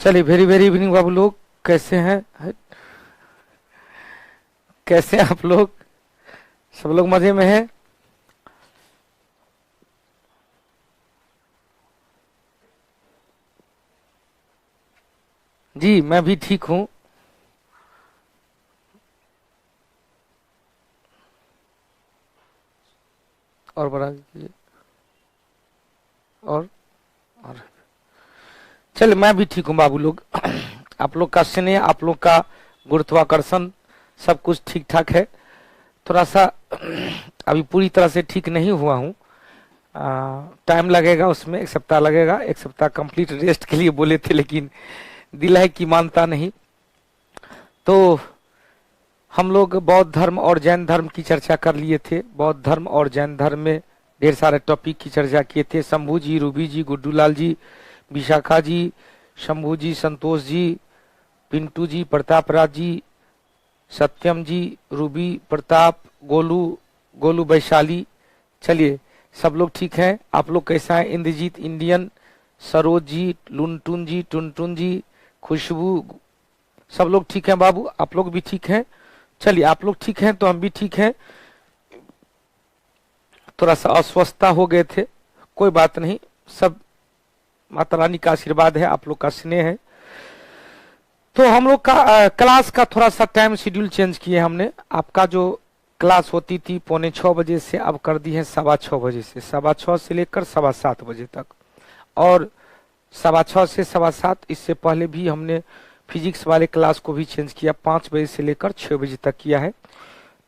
चलिए, very very evening बाबू लोग, कैसे हैं? कैसे हैं आप लोग? सब लोग मजे में हैं? जी मैं भी ठीक हूँ। और बड़ा कीजिए। और चलिए, मैं भी ठीक हूँ बाबू लोग। आप लोग का स्नेह, आप लोग का गुरुत्वाकर्षण, सब कुछ ठीक ठाक है। थोड़ा सा अभी पूरी तरह से ठीक नहीं हुआ हूँ। टाइम लगेगा, उसमें 1 सप्ताह लगेगा। 1 सप्ताह कंप्लीट रेस्ट के लिए बोले थे, लेकिन दिल है कि मानता नहीं। तो हम लोग बौद्ध धर्म और जैन धर्म की चर्चा कर लिए थे। बौद्ध धर्म और जैन धर्म में ढेर सारे टॉपिक की चर्चा किए थे। शंभू जी, रूबी जी, गुड्डू लाल जी, विशाखा जी, शंभू जी, संतोष जी, पिंटू जी, प्रताप राज जी, सत्यम जी, रूबी, प्रताप, गोलू, गोलू वैशाली। चलिए, सब लोग ठीक हैं? आप लोग कैसा है? इंद्रजीत इंडियन, सरोज जी, लुनटुन जी, टुनटुन जी, खुशबू, सब लोग ठीक हैं बाबू? आप लोग भी ठीक हैं? चलिए, आप लोग ठीक हैं तो हम भी ठीक हैं। थोड़ा सा अस्वस्थता हो गए थे, कोई बात नहीं। सब माता रानी का आशीर्वाद है, आप लोग का स्नेह है। तो हम लोग का क्लास का थोड़ा सा टाइम शेड्यूल चेंज किए हमने। आपका जो क्लास होती थी 6:45 से, अब कर दी है 6:15 से। 6:15 से लेकर 7:15 तक। और 6:15 से 7:15, इससे पहले भी हमने फिजिक्स वाले क्लास को भी चेंज किया। 5 बजे से लेकर 6 बजे तक किया है।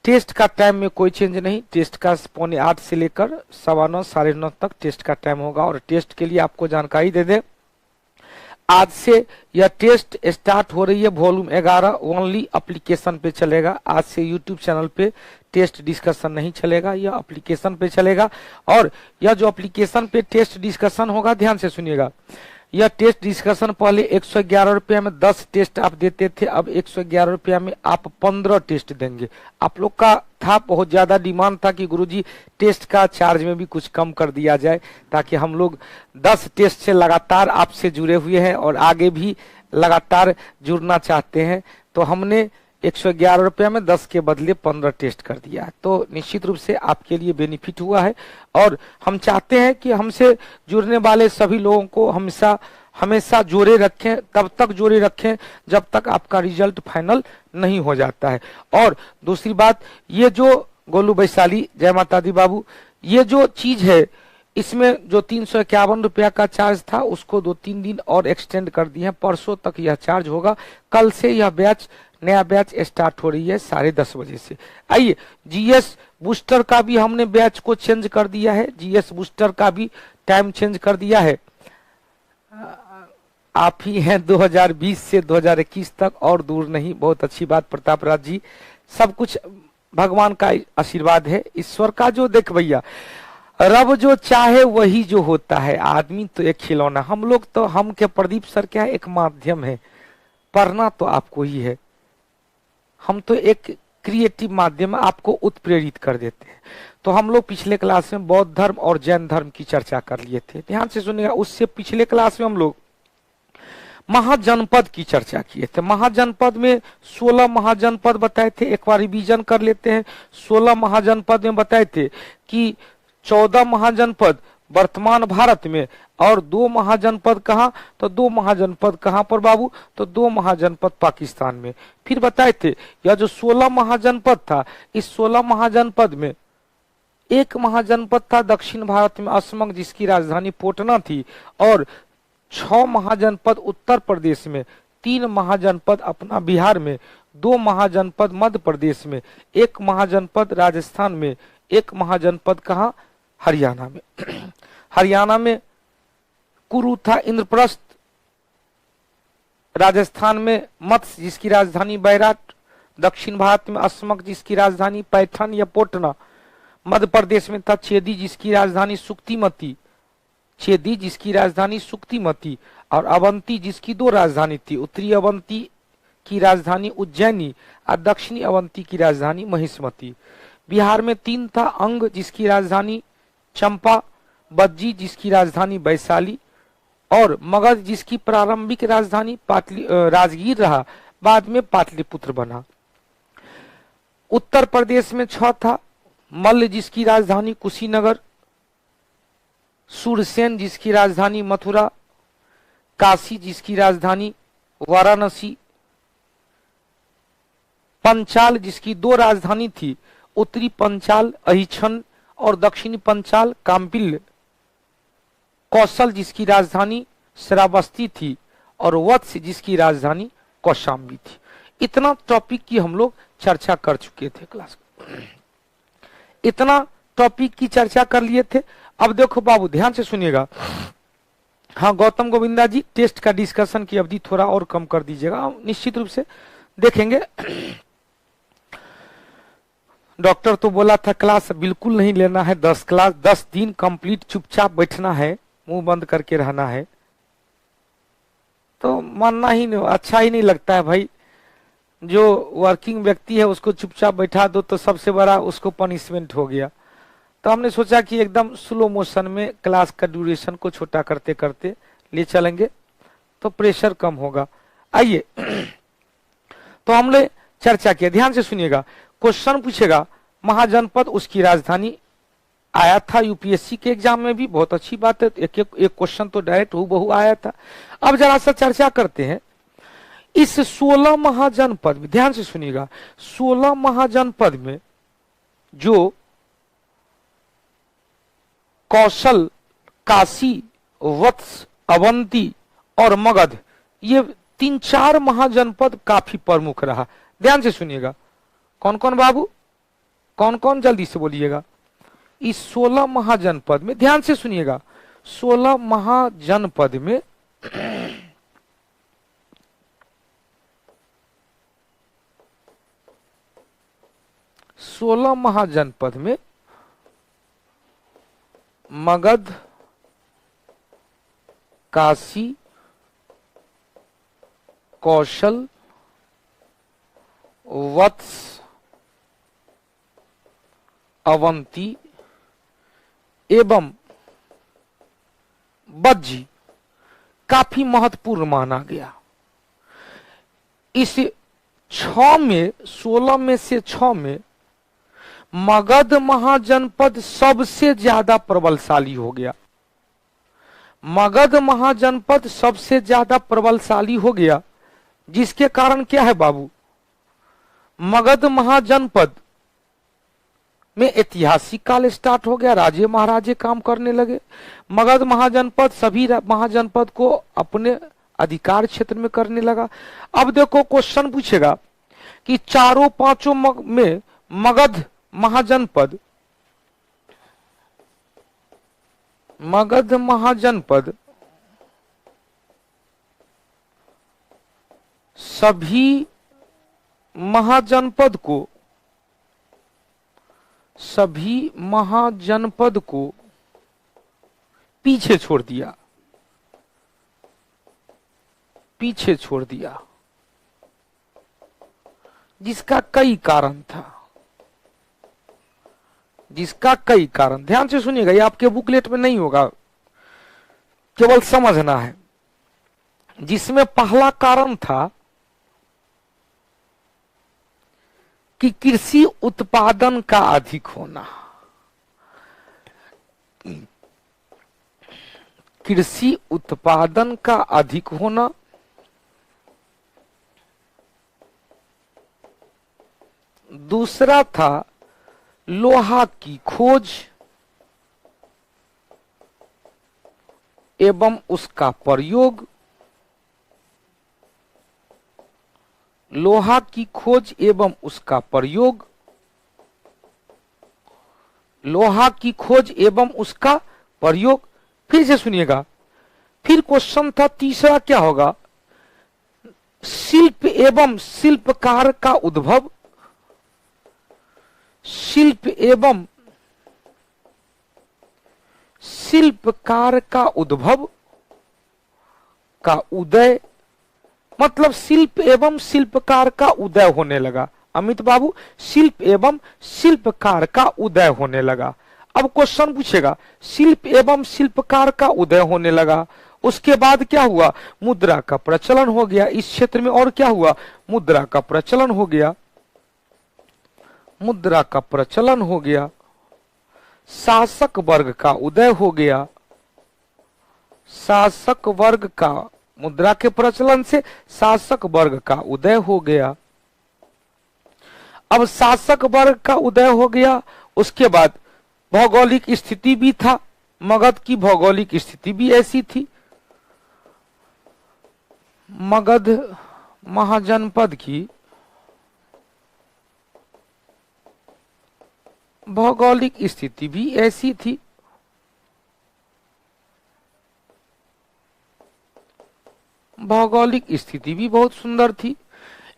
टेस्ट का टाइम में कोई चेंज नहीं। टेस्ट का 7:45 से लेकर 9:15 9:30 तक टेस्ट का टाइम होगा। और टेस्ट के लिए आपको जानकारी दे दे, आज से यह टेस्ट स्टार्ट हो रही है। वॉल्यूम 11 ओनली एप्लीकेशन पे चलेगा। आज से यूट्यूब चैनल पे टेस्ट डिस्कशन नहीं चलेगा, यह एप्लीकेशन पे चलेगा। और यह जो एप्लीकेशन पे टेस्ट डिस्कशन होगा, ध्यान से सुनिएगा। यह टेस्ट डिस्कशन पहले 111 रुपया में 10 टेस्ट आप देते थे, अब 111 रुपया में आप 15 टेस्ट देंगे। आप लोग का था बहुत ज्यादा डिमांड था कि गुरुजी टेस्ट का चार्ज में भी कुछ कम कर दिया जाए, ताकि हम लोग 10 टेस्ट से लगातार आपसे जुड़े हुए हैं और आगे भी लगातार जुड़ना चाहते हैं। तो हमने 111 रुपया में 10 के बदले 15 टेस्ट कर दिया है। तो निश्चित रूप से आपके लिए बेनिफिट हुआ है। और हम चाहते हैं कि हमसे जुड़ने वाले सभी लोगों को हमेशा हमेशा जोड़े रखें, तब तक जोड़े रखें जब तक आपका रिजल्ट फाइनल नहीं हो जाता है। और दूसरी बात, ये जो गोलू वैशाली, जय माता दी बाबू, ये जो चीज है, इसमें जो 351 रुपया का चार्ज था, उसको 2-3 दिन और एक्सटेंड कर दिए हैं। परसों तक यह चार्ज होगा। कल से यह बैच, नया बैच स्टार्ट हो रही है 10:30 बजे से। आइए, जीएस बूस्टर का भी हमने बैच को चेंज कर दिया है। जीएस बूस्टर का भी टाइम चेंज कर दिया है। आप ही हैं 2020 से 2021 तक, और दूर नहीं। बहुत अच्छी बात प्रताप राज जी। सब कुछ भगवान का आशीर्वाद है, ईश्वर का। जो देख भैया, रब जो चाहे वही जो होता है। आदमी तो एक खिलौना, हम लोग तो, हम के प्रदीप सर क्या है, एक माध्यम है। पढ़ना तो आपको ही है, हम तो एक क्रिएटिव माध्यम है, आपको उत्प्रेरित कर देते हैं। तो हम लोग पिछले क्लास में बौद्ध धर्म और जैन धर्म की चर्चा कर लिए थे, ध्यान से सुनिएगा। उससे पिछले क्लास में हम लोग महाजनपद की चर्चा किए थे। महाजनपद में 16 महाजनपद बताए थे। एक बार रिवीजन कर लेते हैं। 16 महाजनपद में बताए थे कि 14 महाजनपद वर्तमान भारत में, और 2 महाजनपद कहाँ, तो 2 महाजनपद कहाँ पर बाबू, तो 2 महाजनपद पाकिस्तान में। फिर बताए थे यह जो 16 महाजनपद था, इस 16 महाजनपद में एक महाजनपद था दक्षिण भारत में, असमक, जिसकी राजधानी पटना थी। और 6 महाजनपद उत्तर प्रदेश में, 3 महाजनपद अपना बिहार में, 2 महाजनपद मध्य प्रदेश में, 1 महाजनपद राजस्थान में, 1 महाजनपद कहाँ, हरियाणा में। हरियाणा में कुरु था, इंद्रप्रस्थ। राजस्थान में मत्स्य, जिसकी राजधानी बैराट। दक्षिण भारत में असमक, जिसकी राजधानी पैठन या पटना। मध्य प्रदेश में था चेदी, जिसकी राजधानी सुक्तिमती। चेदी जिसकी राजधानी सुक्तिमती, और अवंती जिसकी 2 राजधानी थी। उत्तरी अवंती की राजधानी उज्जैनी और दक्षिणी अवंती की राजधानी महिष्मती। बिहार में 3 था, अंग जिसकी राजधानी चंपा, बज्जी जिसकी राजधानी वैशाली, और मगध जिसकी प्रारंभिक राजधानी राजगीर रहा, बाद में पाटलिपुत्र बना। उत्तर प्रदेश में 6 था, मल्ल जिसकी राजधानी कुशीनगर, सूरसेन जिसकी राजधानी मथुरा, काशी जिसकी राजधानी वाराणसी, पंचाल जिसकी 2 राजधानी थी, उत्तरी पंचाल अहिछन और दक्षिणी पंचाल काम्पिल्य, कौशल जिसकी राजधानी श्रावस्ती थी और वत्स जिसकी राजधानी कौशाम्बी थी। इतना टॉपिक की हम लोग चर्चा कर चुके थे क्लास में, इतना टॉपिक की चर्चा कर लिए थे। अब देखो बाबू ध्यान से सुनिएगा। हाँ गौतम गोविंदा जी, टेस्ट का डिस्कशन की अवधि थोड़ा और कम कर दीजिएगा, निश्चित रूप से देखेंगे। डॉक्टर तो बोला था क्लास बिल्कुल नहीं लेना है, 10 दिन कंप्लीट चुपचाप बैठना है, मुंह बंद करके रहना है, तो मानना ही नहीं, अच्छा ही नहीं लगता है भाई। जो वर्किंग व्यक्ति है उसको चुपचाप बैठा दो तो सबसे बड़ा उसको पनिशमेंट हो गया। तो हमने सोचा कि एकदम स्लो मोशन में क्लास का ड्यूरेशन को छोटा करते करते ले चलेंगे तो प्रेशर कम होगा। आइए तो हमने चर्चा किया, ध्यान से सुनिएगा। क्वेश्चन पूछेगा महाजनपद उसकी राजधानी, आया था यूपीएससी के एग्जाम में भी, बहुत अच्छी बात है, एक क्वेश्चन तो डायरेक्ट हूबहू आया था। अब जरा सा चर्चा करते हैं इस 16 महाजनपद में, ध्यान से सुनिएगा। 16 महाजनपद में जो कौशल, काशी, वत्स, अवंती और मगध, ये 3-4 महाजनपद काफी प्रमुख रहा। ध्यान से सुनिएगा। कौन कौन बाबू, कौन कौन, जल्दी से बोलिएगा। इस 16 महाजनपद में ध्यान से सुनिएगा, 16 महाजनपद में 16 महाजनपद में मगध, काशी, कौशल, वत्स, अवंती एवं बज्जी काफी महत्वपूर्ण माना गया। इस 6 में, 16 में से 6 में मगध महाजनपद सबसे ज्यादा प्रबलशाली हो गया। मगध महाजनपद सबसे ज्यादा प्रबलशाली हो गया, जिसके कारण क्या है बाबू, मगध महाजनपद में ऐतिहासिक काल स्टार्ट हो गया, राजे महाराजे काम करने लगे। मगध महाजनपद सभी महाजनपद को अपने अधिकार क्षेत्र में करने लगा। अब देखो क्वेश्चन पूछेगा कि 4-5 में मगध महाजनपद सभी महाजनपद को पीछे छोड़ दिया, जिसका कई कारण था, ध्यान से सुनिएगा, ये आपके बुकलेट में नहीं होगा, केवल समझना है। जिसमें पहला कारण था कि कृषि उत्पादन का अधिक होना, कृषि उत्पादन का अधिक होना, दूसरा था लोहा की खोज एवं उसका प्रयोग, लोहा की खोज एवं उसका प्रयोग, लोहा की खोज एवं उसका प्रयोग। फिर से सुनिएगा, फिर क्वेश्चन था तीसरा क्या होगा, शिल्प एवं शिल्पकार का उद्भव, शिल्प एवं शिल्पकार का उद्भव का उदय, मतलब शिल्प एवं शिल्पकार का उदय होने लगा। अमित बाबू, शिल्प एवं शिल्पकार का उदय होने लगा। अब क्वेश्चन पूछेगा, शिल्प एवं शिल्पकार का उदय होने लगा उसके बाद क्या हुआ, मुद्रा का प्रचलन हो गया इस क्षेत्र में। और क्या हुआ, मुद्रा का प्रचलन हो गया, मुद्रा का प्रचलन हो गया, शासक वर्ग का उदय हो गया, शासक वर्ग का, मुद्रा के प्रचलन से शासक वर्ग का उदय हो गया। अब शासक वर्ग का उदय हो गया, उसके बाद भौगोलिक स्थिति भी था, मगध की भौगोलिक स्थिति भी ऐसी थी। मगध महाजनपद की भौगोलिक स्थिति भी ऐसी थी। भौगोलिक स्थिति भी बहुत सुंदर थी।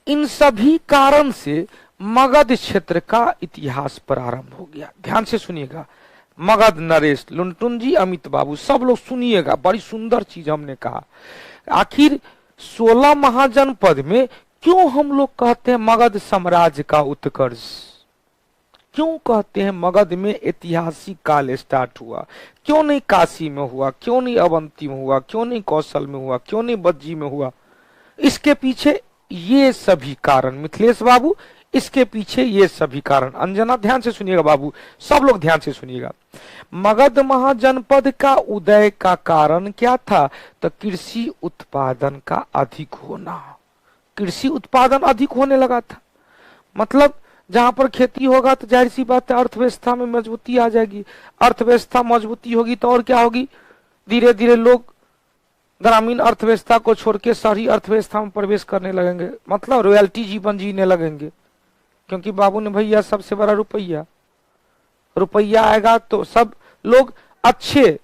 इन सभी कारण से मगध क्षेत्र का इतिहास प्रारंभ हो गया। ध्यान से सुनिएगा, मगध नरेश, लुंटुन जी, अमित बाबू, सब लोग सुनिएगा, बड़ी सुंदर चीज हमने कहा। आखिर 16 महाजनपद में क्यों हम लोग कहते हैं मगध साम्राज्य का उत्कर्ष, क्यों कहते हैं मगध में ऐतिहासिक काल स्टार्ट हुआ, क्यों नहीं काशी में हुआ, क्यों नहीं अवंती में हुआ, क्यों नहीं कौशल में हुआ, क्यों नहीं बज्जी में हुआ? इसके पीछे ये सभी कारण, मिथिलेश बाबू, इसके पीछे ये सभी कारण। अंजना ध्यान से सुनिएगा बाबू, सब लोग ध्यान से सुनिएगा। मगध महाजनपद का उदय का कारण क्या था, तो कृषि उत्पादन का अधिक होना। कृषि उत्पादन अधिक होने लगा था, मतलब जहां पर खेती होगा तो जाहिर सी बात है अर्थव्यवस्था में मजबूती आ जाएगी। अर्थव्यवस्था मजबूती होगी तो और क्या होगी, धीरे धीरे लोग ग्रामीण अर्थव्यवस्था को छोड़ के शहरी अर्थव्यवस्था में प्रवेश करने लगेंगे, मतलब रॉयल्टी जीवन जीने लगेंगे। क्योंकि बाबू ने भैया सबसे बड़ा रुपया, रुपया आएगा तो सब लोग अच्छे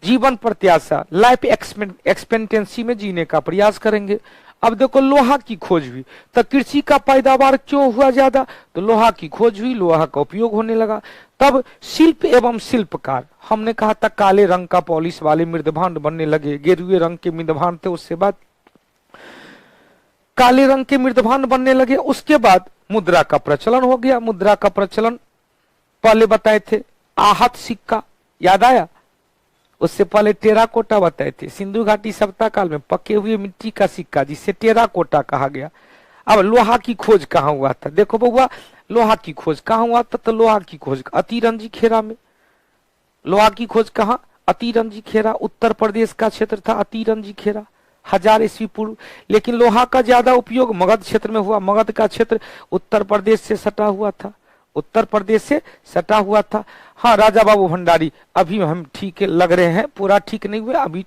जीवन प्रत्याशा, लाइफ एक्सपेक्टेंसी में जीने का प्रयास करेंगे। अब देखो लोहा की खोज हुई तो कृषि का पैदावार क्यों हुआ ज्यादा, तो लोहा की खोज हुई, लोहा का उपयोग होने लगा। तब शिल्प एवं शिल्पकार, हमने कहा था काले रंग का पॉलिश वाले मृदभांड बनने लगे, गेरुए रंग के मृदभांड थे, उसके बाद काले रंग के मृदभांड बनने लगे। उसके बाद मुद्रा का प्रचलन हो गया। मुद्रा का प्रचलन पहले बताए थे आहत सिक्का, याद आया, उससे पहले टेराकोटा बताए थे, सिंधु घाटी सभ्यता काल में पके हुए मिट्टी का सिक्का जिसे टेराकोटा कहा गया। अब लोहा की खोज कहाँ हुआ था, देखो बउआ, लोहा की खोज कहाँ हुआ था, तो लोहा की खोज अतिरंजी खेरा में। लोहा की खोज कहाँ, अतिरंजी खेरा, उत्तर प्रदेश का क्षेत्र था अतिरंजी खेरा, 1000 ईस्वी पूर्व। लेकिन लोहा का ज्यादा उपयोग मगध क्षेत्र में हुआ। मगध का क्षेत्र उत्तर प्रदेश से सटा हुआ था, उत्तर प्रदेश से सटा हुआ था। हाँ राजा बाबू भंडारी, अभी हम ठीक लग रहे हैं, पूरा ठीक नहीं हुए, अभी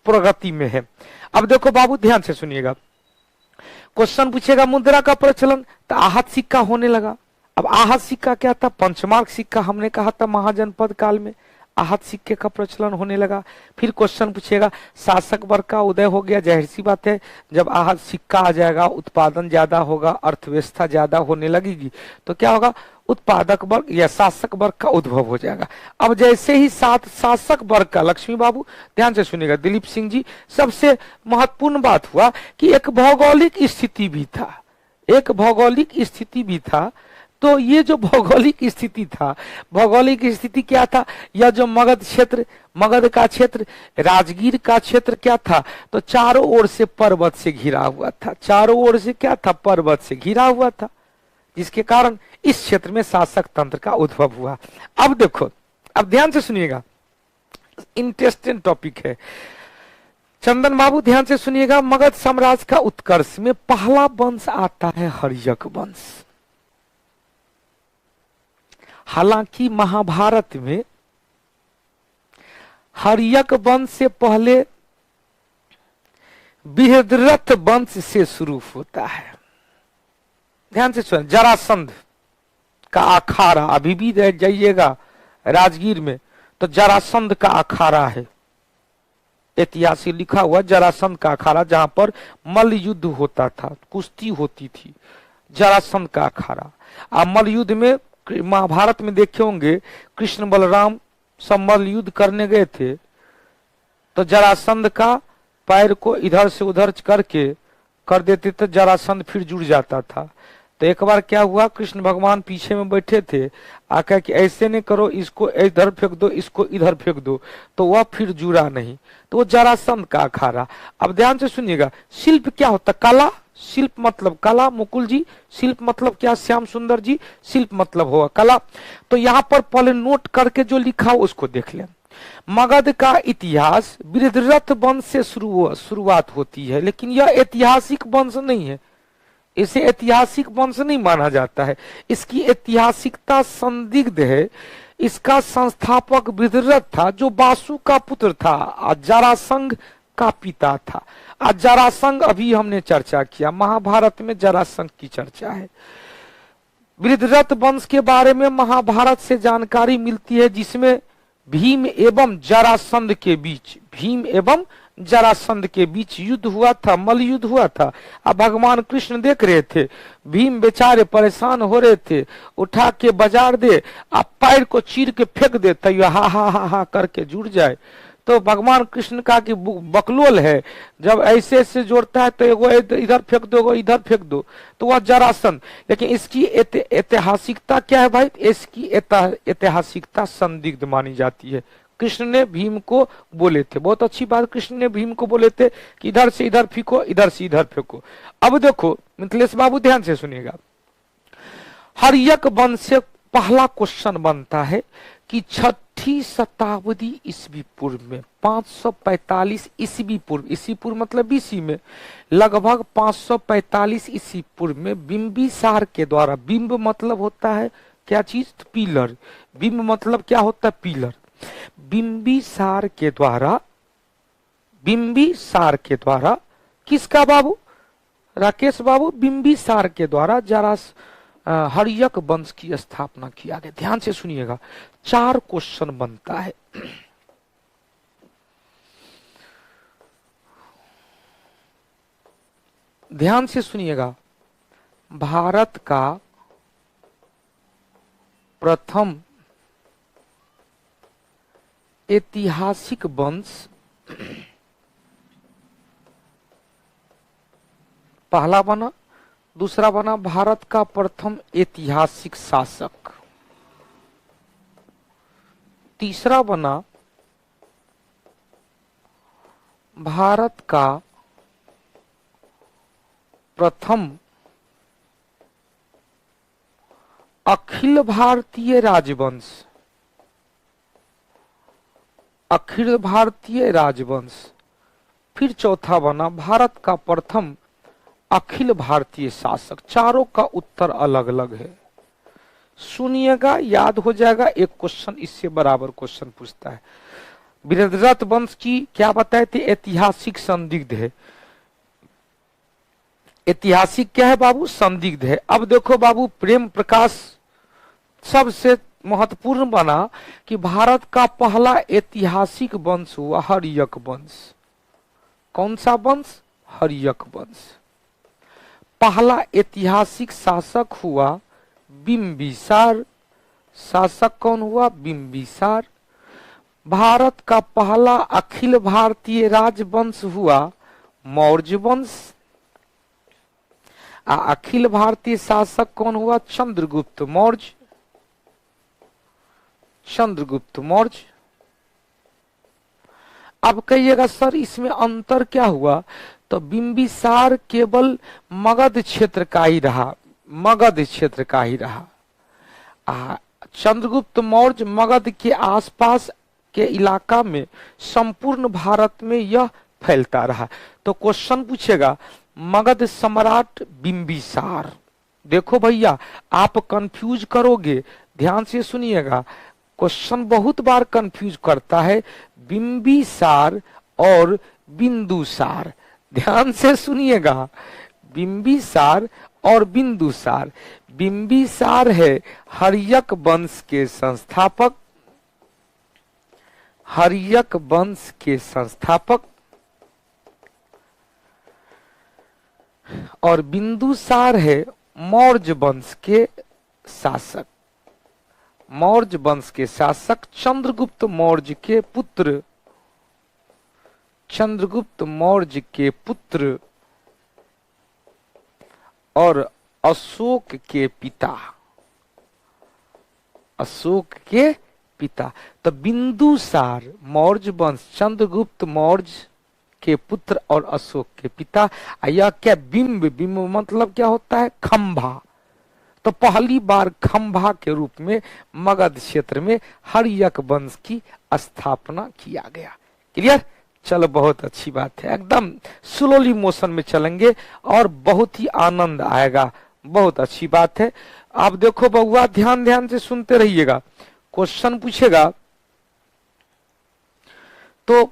प्रगति में है। अब देखो बाबू ध्यान से सुनिएगा, क्वेश्चन पूछेगा मुद्रा का प्रचलन, तो आहत सिक्का होने लगा। अब आहत सिक्का क्या था, पंचमार्क सिक्का हमने कहा था महाजनपद काल में आहत सिक्के का प्रचलन होने लगा। फिर क्वेश्चन पूछेगा शासक वर्ग का उदय हो गया, जाहिर सी बात है जब आहत सिक्का आ जाएगा उत्पादन ज्यादा होगा, अर्थव्यवस्था ज्यादा होने लगेगी, तो क्या होगा, उत्पादक वर्ग या शासक वर्ग का उद्भव हो जाएगा। अब जैसे ही शासक वर्ग का, लक्ष्मी बाबू ध्यान से सुनिएगा, दिलीप सिंह जी, सबसे महत्वपूर्ण बात हुआ कि एक भौगोलिक स्थिति भी था, एक भौगोलिक स्थिति भी था। तो ये जो भौगोलिक स्थिति था, भौगोलिक स्थिति क्या था, यह जो मगध क्षेत्र, मगध का क्षेत्र, राजगीर का क्षेत्र क्या था, तो चारों ओर से पर्वत से घिरा हुआ था, चारों ओर से क्या था, पर्वत से घिरा हुआ था, जिसके कारण इस क्षेत्र में शासक तंत्र का उद्भव हुआ। अब देखो, अब ध्यान से सुनिएगा, इंटरेस्टिंग टॉपिक है, चंदन बाबू ध्यान से सुनिएगा। मगध साम्राज्य का उत्कर्ष में पहला वंश आता है हर्यक वंश। हालांकि महाभारत में हर्यक वंश से पहले बृहद्रथ वंश से शुरू होता है। ध्यान से सुन, जरासंध का अखाड़ा, अभी भी जाइएगा राजगीर में तो जरासंध का अखाड़ा है, ऐतिहासिक लिखा हुआ जरासंध का अखाड़ा, जहां पर मल्ल युद्ध होता था, कुश्ती होती थी, जरासंध का अखाड़ा। अब मल्ल युद्ध में महाभारत में देखे होंगे कृष्ण बलराम सब मल्ल युद्ध करने गए थे, तो जरासंध का पैर को इधर से उधर करके कर देते थे, जरासंध फिर जुड़ जाता था। तो एक बार क्या हुआ, कृष्ण भगवान पीछे में बैठे थे, आकर कि ऐसे नहीं करो, इसको इधर फेंक दो, इसको इधर फेंक दो, तो वह फिर जुड़ा नहीं, तो वो जरासंध का अखाड़ा। अब ध्यान से सुनिएगा, शिल्प क्या होता, कला, शिल्प मतलब कला, मुकुल जी, शिल्प मतलब क्या, श्याम सुंदर जी, शिल्प मतलब होगा कला। तो यहाँ पर पहले नोट करके जो लिखा उसको देख लें। मगध का इतिहास बृहद्रथ वंश से शुरुआत होती है, लेकिन यह ऐतिहासिक वंश नहीं है, इसे ऐतिहासिक वंश नहीं माना जाता है, इसकी ऐतिहासिकता संदिग्ध है। इसका संस्थापक बृहद्रथ था, जो वासु का पुत्र था, जरासंध का पिता था। आज जरासंध अभी हमने चर्चा किया, महाभारत में जरासंध की चर्चा है। बृहद्रथ वंश के बारे में महाभारत से जानकारी मिलती है, जिसमें भीम एवं जरासंध के बीच, भीम एवं जरासंध के बीच युद्ध हुआ था, मल्ल युद्ध हुआ था। अब भगवान कृष्ण देख रहे थे, भीम बेचारे परेशान हो रहे थे, उठा के बाजार दे, आप पैर को चीर के फेंक दे, तो हा हा हा हा करके जुड़ जाए। तो भगवान कृष्ण का कि बकलोल है, जब ऐसे ऐसे जोड़ता है तो एगो इधर फेंक दो, एगो इधर फेंक दो, तो वह जरासंध। लेकिन इसकी ऐतिहासिकता क्या है भाई, इसकी ऐतिहासिकता संदिग्ध मानी जाती है। कृष्ण ने भीम को बोले थे, बहुत अच्छी बात, कृष्ण ने भीम को बोले थे कि इधर से इधर फेंको, इधर से इधर फेंको। अब देखो मिथिलेश बाबू ध्यान से सुनिएगा, हर्यक वंश से पहला क्वेश्चन बनता है कि छठी शताब्दी ईस्वी पूर्व में 545 ईस्वी पूर्व, ईस्वी पूर्व मतलब बीसी में, लगभग 545 ईस्वी पूर्व में बिंबिसार के द्वारा, बिंब मतलब होता है क्या चीज, पिलर, बिंब मतलब क्या होता है, पिलर। बिंबिसार के द्वारा, बिंबिसार के द्वारा किसका बाबू, राकेश बाबू, बिंबिसार के द्वारा हर्यक वंश की स्थापना किया गया। ध्यान से सुनिएगा, 4 क्वेश्चन बनता है। ध्यान से सुनिएगा, भारत का प्रथम ऐतिहासिक वंश, पहला बना, दूसरा बना भारत का प्रथम ऐतिहासिक शासक, तीसरा बना भारत का प्रथम अखिल भारतीय राजवंश, अखिल भारतीय राजवंश, फिर चौथा बना भारत का प्रथम अखिल भारतीय शासक। चारों का उत्तर अलग अलग है, सुनिएगा, याद हो जाएगा। एक क्वेश्चन इससे बराबर क्वेश्चन पूछता है। बृहद्रथ वंश की क्या बताए थे, ऐतिहासिक संदिग्ध है। ऐतिहासिक क्या है बाबू, संदिग्ध है। अब देखो बाबू, प्रेम प्रकाश सबसे महत्वपूर्ण बना कि भारत का पहला ऐतिहासिक वंश हुआ हर्यक वंश। कौन सा वंश, हर्यक वंश। पहला ऐतिहासिक शासक हुआ बिंबिसार, शासक कौन हुआ, बिंबिसार। भारत का पहला अखिल भारतीय राजवंश हुआ मौर्य वंश। अखिल भारतीय शासक कौन हुआ, चंद्रगुप्त मौर्य, चंद्रगुप्त मौर्य। अब कहिएगा सर इसमें अंतर क्या हुआ, तो बिंबिसार केवल मगध क्षेत्र का ही रहा, मगध क्षेत्र का ही रहा। चंद्रगुप्त मौर्य मगध के आसपास के इलाका में, संपूर्ण भारत में यह फैलता रहा। तो क्वेश्चन पूछेगा मगध सम्राट बिंबिसार। देखो भैया, आप कंफ्यूज करोगे, ध्यान से सुनिएगा, क्वेश्चन बहुत बार कंफ्यूज करता है बिंबिसार और बिंदुसार। ध्यान से सुनिएगा, बिंबिसार और बिंदुसार। बिंबिसार है हर्यक वंश के संस्थापक, हर्यक वंश के संस्थापक, और बिंदुसार है मौर्य वंश के शासक, मौर्य वंश के शासक, चंद्रगुप्त मौर्य के पुत्र, चंद्रगुप्त मौर्य के पुत्र और अशोक के पिता, अशोक के पिता। तो बिंदुसार मौर्य वंश, चंद्रगुप्त मौर्य के पुत्र और अशोक के पिता। यह क्या बिंब, बिंब मतलब क्या होता है? खंभा। तो पहली बार खंभा के रूप में मगध क्षेत्र में हर्यक वंश की स्थापना किया गया। क्लियर? चलो बहुत अच्छी बात है, एकदम स्लोली मोशन में चलेंगे और बहुत ही आनंद आएगा। बहुत अच्छी बात है। आप देखो बउआ, ध्यान ध्यान से सुनते रहिएगा। क्वेश्चन पूछेगा तो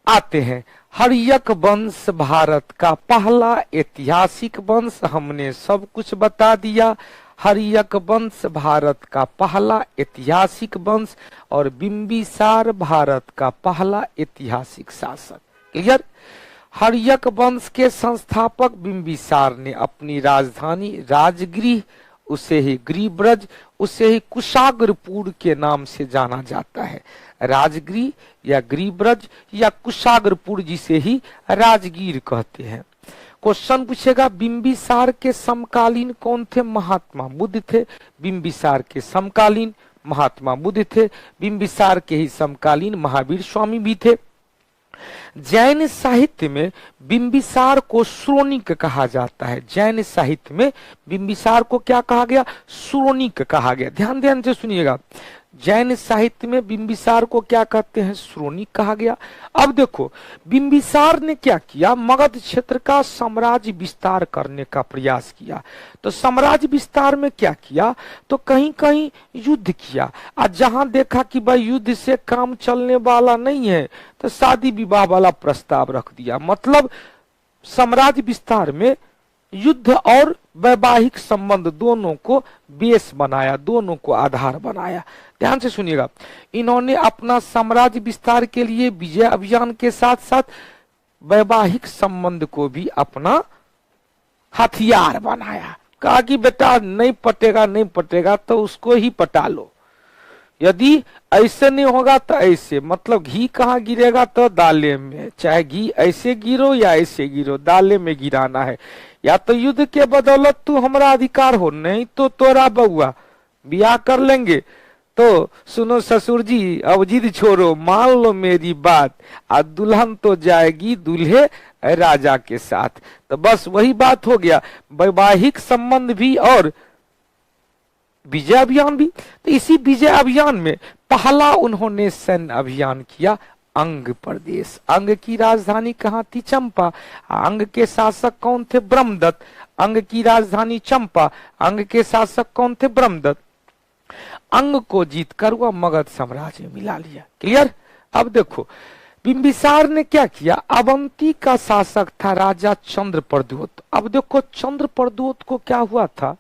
आते हैं। हर्यक वंश भारत का पहला ऐतिहासिक वंश, हमने सब कुछ बता दिया। हर्यक वंश भारत का पहला ऐतिहासिक वंश और बिंबिसार भारत का पहला ऐतिहासिक शासक। क्लियर? हर्यक वंश के संस्थापक बिंबिसार ने अपनी राजधानी राजगृह, उसे ही गृहब्रज, उसे ही कुशाग्रपुर के नाम से जाना जाता है। राजगृह या गृहब्रज या कुशाग्रपुर, जिसे ही राजगीर कहते हैं। क्वेश्चन पूछेगा बिंबिसार के समकालीन कौन थे? महात्मा बुद्ध थे। बिंबिसार के समकालीन महात्मा बुद्ध थे। बिंबिसार के ही समकालीन महावीर स्वामी भी थे। जैन साहित्य में बिंबिसार को श्रोणिक कहा जाता है। जैन साहित्य में बिंबिसार को क्या कहा गया? श्रोणिक कहा गया। ध्यान ध्यान से सुनिएगा, जैन साहित्य में बिंबिसार को क्या कहते हैं? श्रोणिक कहा गया। अब देखो बिंबिसार ने क्या किया? मगध क्षेत्र का साम्राज्य विस्तार करने का प्रयास किया। तो साम्राज्य विस्तार में क्या किया? तो कहीं कहीं युद्ध किया, और जहां देखा कि भाई युद्ध से काम चलने वाला नहीं है तो शादी विवाह वाला प्रस्ताव रख दिया। मतलब साम्राज्य विस्तार में युद्ध और वैवाहिक संबंध दोनों को बेस बनाया, दोनों को आधार बनाया। ध्यान से सुनिएगा, इन्होंने अपना साम्राज्य विस्तार के लिए विजय अभियान के साथ साथ वैवाहिक संबंध को भी अपना हथियार बनाया। कहा कि बेटा नहीं पटेगा, नहीं पटेगा तो उसको ही पटा लो, यदि ऐसे नहीं होगा तो ऐसे। मतलब घी कहाँ गिरेगा? तो दाले में। चाहे घी ऐसे गिरो या ऐसे गिरो, दाले में गिराना है। या तो युद्ध के बदौलत तू हमारा अधिकार हो, नहीं तो तोरा बउआ ब्याह कर लेंगे। तो सुनो ससुर जी, अब जिद छोड़ो, मान लो मेरी बात, और दुल्हन तो जाएगी दूल्हे राजा के साथ। तो बस वही बात हो गया, वैवाहिक संबंध भी और विजय अभियान भी। तो इसी विजय अभियान में पहला उन्होंने सैन्य अभियान किया अंग प्रदेश। अंग की राजधानी कहाँ थी? चंपा। अंग के शासक कौन थे? ब्रह्मदत्त। अंग की राजधानी चंपा, अंग के शासक कौन थे? ब्रह्मदत्त। अंग को जीतकर वह मगध साम्राज्य में मिला लिया। क्लियर? अब देखो बिंबिसार ने क्या किया? अवंती का शासक था राजा चंद्रप्रद्योत। अब देखो चंद्रप्रद्योत को क्या हुआ था?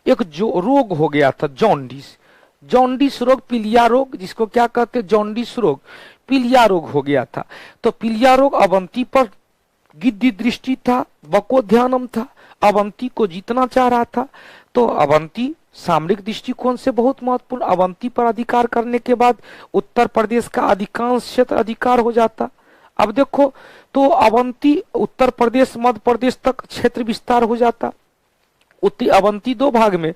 एक जो रोग हो गया था, जॉन्डिस। जॉन्डिस रोग, पीलिया रोग, जिसको क्या कहते हैं? जॉन्डिस रोग, पीलिया रोग हो गया था। तो पीलिया रोग अवंती पर गिद्धि दृष्टि था, वकोध्यानम था, अवंती को जीतना चाह रहा था। तो अवंती सामरिक दृष्टिकोण से बहुत महत्वपूर्ण। अवंती पर अधिकार करने के बाद उत्तर प्रदेश का अधिकांश क्षेत्र अधिकार हो जाता। अब देखो तो अवंती उत्तर प्रदेश मध्य प्रदेश तक क्षेत्र विस्तार हो जाता। उत्तरी अवंती दो भाग में,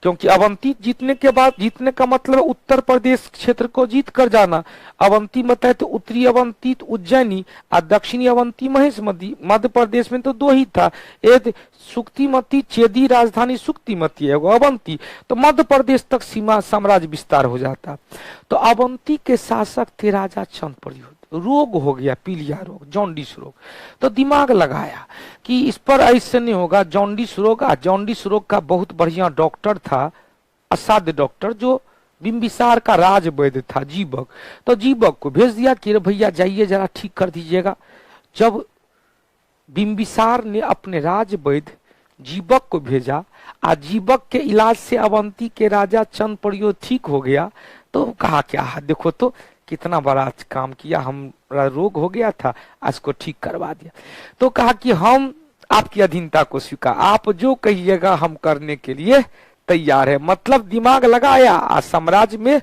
क्योंकि अवंती जीतने के बाद, जीतने का मतलब उत्तर प्रदेश क्षेत्र को जीत कर जाना। अवंती मत है तो उत्तरी अवंती तो उज्जैनी और दक्षिणी अवंती महेशमती। मध्य प्रदेश में तो दो ही था, एक सुक्तिमती, चेदी राजधानी सुक्तिमती है, वो अवंती। तो मध्य प्रदेश तक सीमा साम्राज्य विस्तार हो जाता। तो अवंती के शासक थे राजा चंद्रप्रद्योत। रोग हो गया पीलिया रोग, जॉन्डिस रोग। तो दिमाग लगाया कि इस पर ऐसे नहीं होगा, जॉन्डिस रोग। जॉन्डिस रोग का बहुत बढ़िया डॉक्टर था, असाध्य डॉक्टर, जो बिंबिसार का राज वैद्य था, जीवक। तो जीवक को भेज दिया कि भैया जाइए जरा ठीक कर दीजिएगा। जब बिंबिसार ने अपने राज वैद्य जीवक को भेजा, जीवक के इलाज से अवंती के राजा चंद्रप्रद्योत ठीक हो गया। तो कहा क्या देखो तो कितना बड़ा काम किया, हमारा रोग हो गया था, इसको ठीक करवा दिया। तो कहा कि हम आपकी अधीनता को स्वीकार, आप जो कहिएगा हम करने के लिए तैयार है। मतलब दिमाग लगाया, साम्राज्य में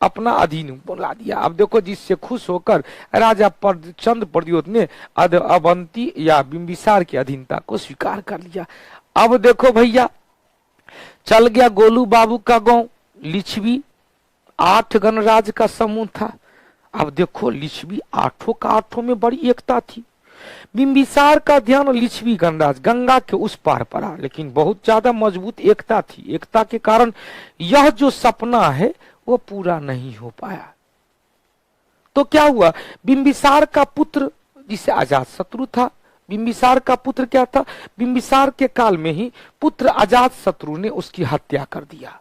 अपना अधीन बुला दिया। अब देखो जिससे खुश होकर राजा चंद्रप्रद्योत ने अवंती या बिंबिसार की अधीनता को स्वीकार कर लिया। अब देखो भैया, चल गया गोलू बाबू का गांव लिच्छवी, 8 गणराज का समूह था। अब देखो लिच्छवी 8 का 8 में बड़ी एकता थी। बिंबिसार का ध्यान लिच्छवी गणराज गंगा के उस पार पड़ा, लेकिन बहुत ज्यादा मजबूत एकता थी। एकता के कारण यह जो सपना है वो पूरा नहीं हो पाया। तो क्या हुआ, बिंबिसार का पुत्र जिसे अजातशत्रु था, बिंबिसार का पुत्र क्या था, बिंबिसार के काल में ही पुत्र अजातशत्रु ने उसकी हत्या कर दिया।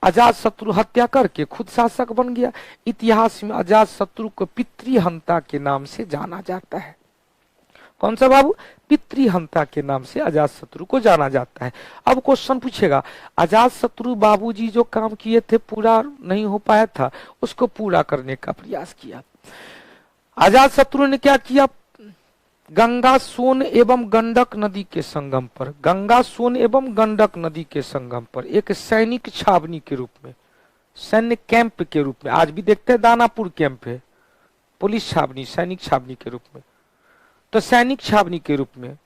अजातशत्रु हत्या करके खुद शासक बन गया। इतिहास में अजातशत्रु को पितृहंता के नाम से जाना जाता है। कौन सा बाबू, पितृहंता के नाम से अजातशत्रु को जाना जाता है। अब क्वेश्चन पूछेगा, अजातशत्रु बाबूजी जो काम किए थे पूरा नहीं हो पाया था, उसको पूरा करने का प्रयास किया। अजातशत्रु ने क्या किया, गंगा सोन एवं गंडक नदी के संगम पर, गंगा सोन एवं गंडक नदी के संगम पर एक सैनिक छावनी के रूप में, सैन्य कैंप के रूप में, आज भी देखते हैं दानापुर कैंप है, पुलिस छावनी सैनिक छावनी के रूप में, तो सैनिक छावनी के रूप में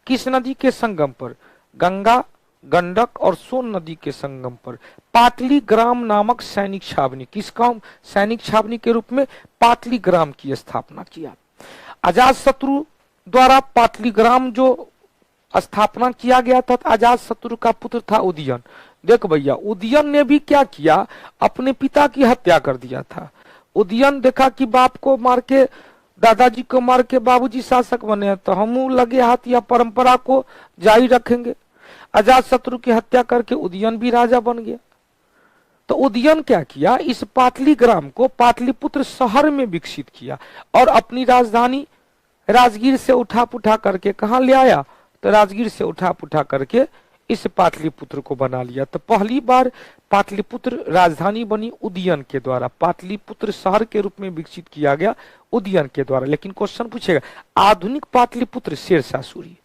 किस नदी के संगम पर, गंगा गंडक और सोन नदी के संगम पर पाटली ग्राम नामक सैनिक छावनी, किसका सैनिक छावनी के रूप में पाटली ग्राम की स्थापना किया। अजातशत्रु द्वारा पाटलीग्राम जो स्थापना किया गया था, अजातशत्रु का पुत्र था उदयन। देख भैया, उदयन ने भी क्या किया, अपने पिता की हत्या कर दिया था। उदयन देखा कि बाप को मार के, दादाजी को मार के बाबूजी शासक बने, तो हम लगे हाथ या परंपरा को जारी रखेंगे। अजातशत्रु की हत्या करके उदयन भी राजा बन गया। तो उदयन क्या किया, इस पाटलीग्राम को पाटलिपुत्र शहर में विकसित किया और अपनी राजधानी राजगीर से उठा पुठा करके कहा ले आया, तो राजगीर से उठा पुठा करके इस पाटलिपुत्र को बना लिया। तो पहली बार पाटलिपुत्र राजधानी बनी उदयन के द्वारा, पाटलिपुत्र शहर के रूप में विकसित किया गया उदयन के द्वारा। लेकिन क्वेश्चन पूछेगा, आधुनिक पाटलिपुत्र शेरशाह सूरी,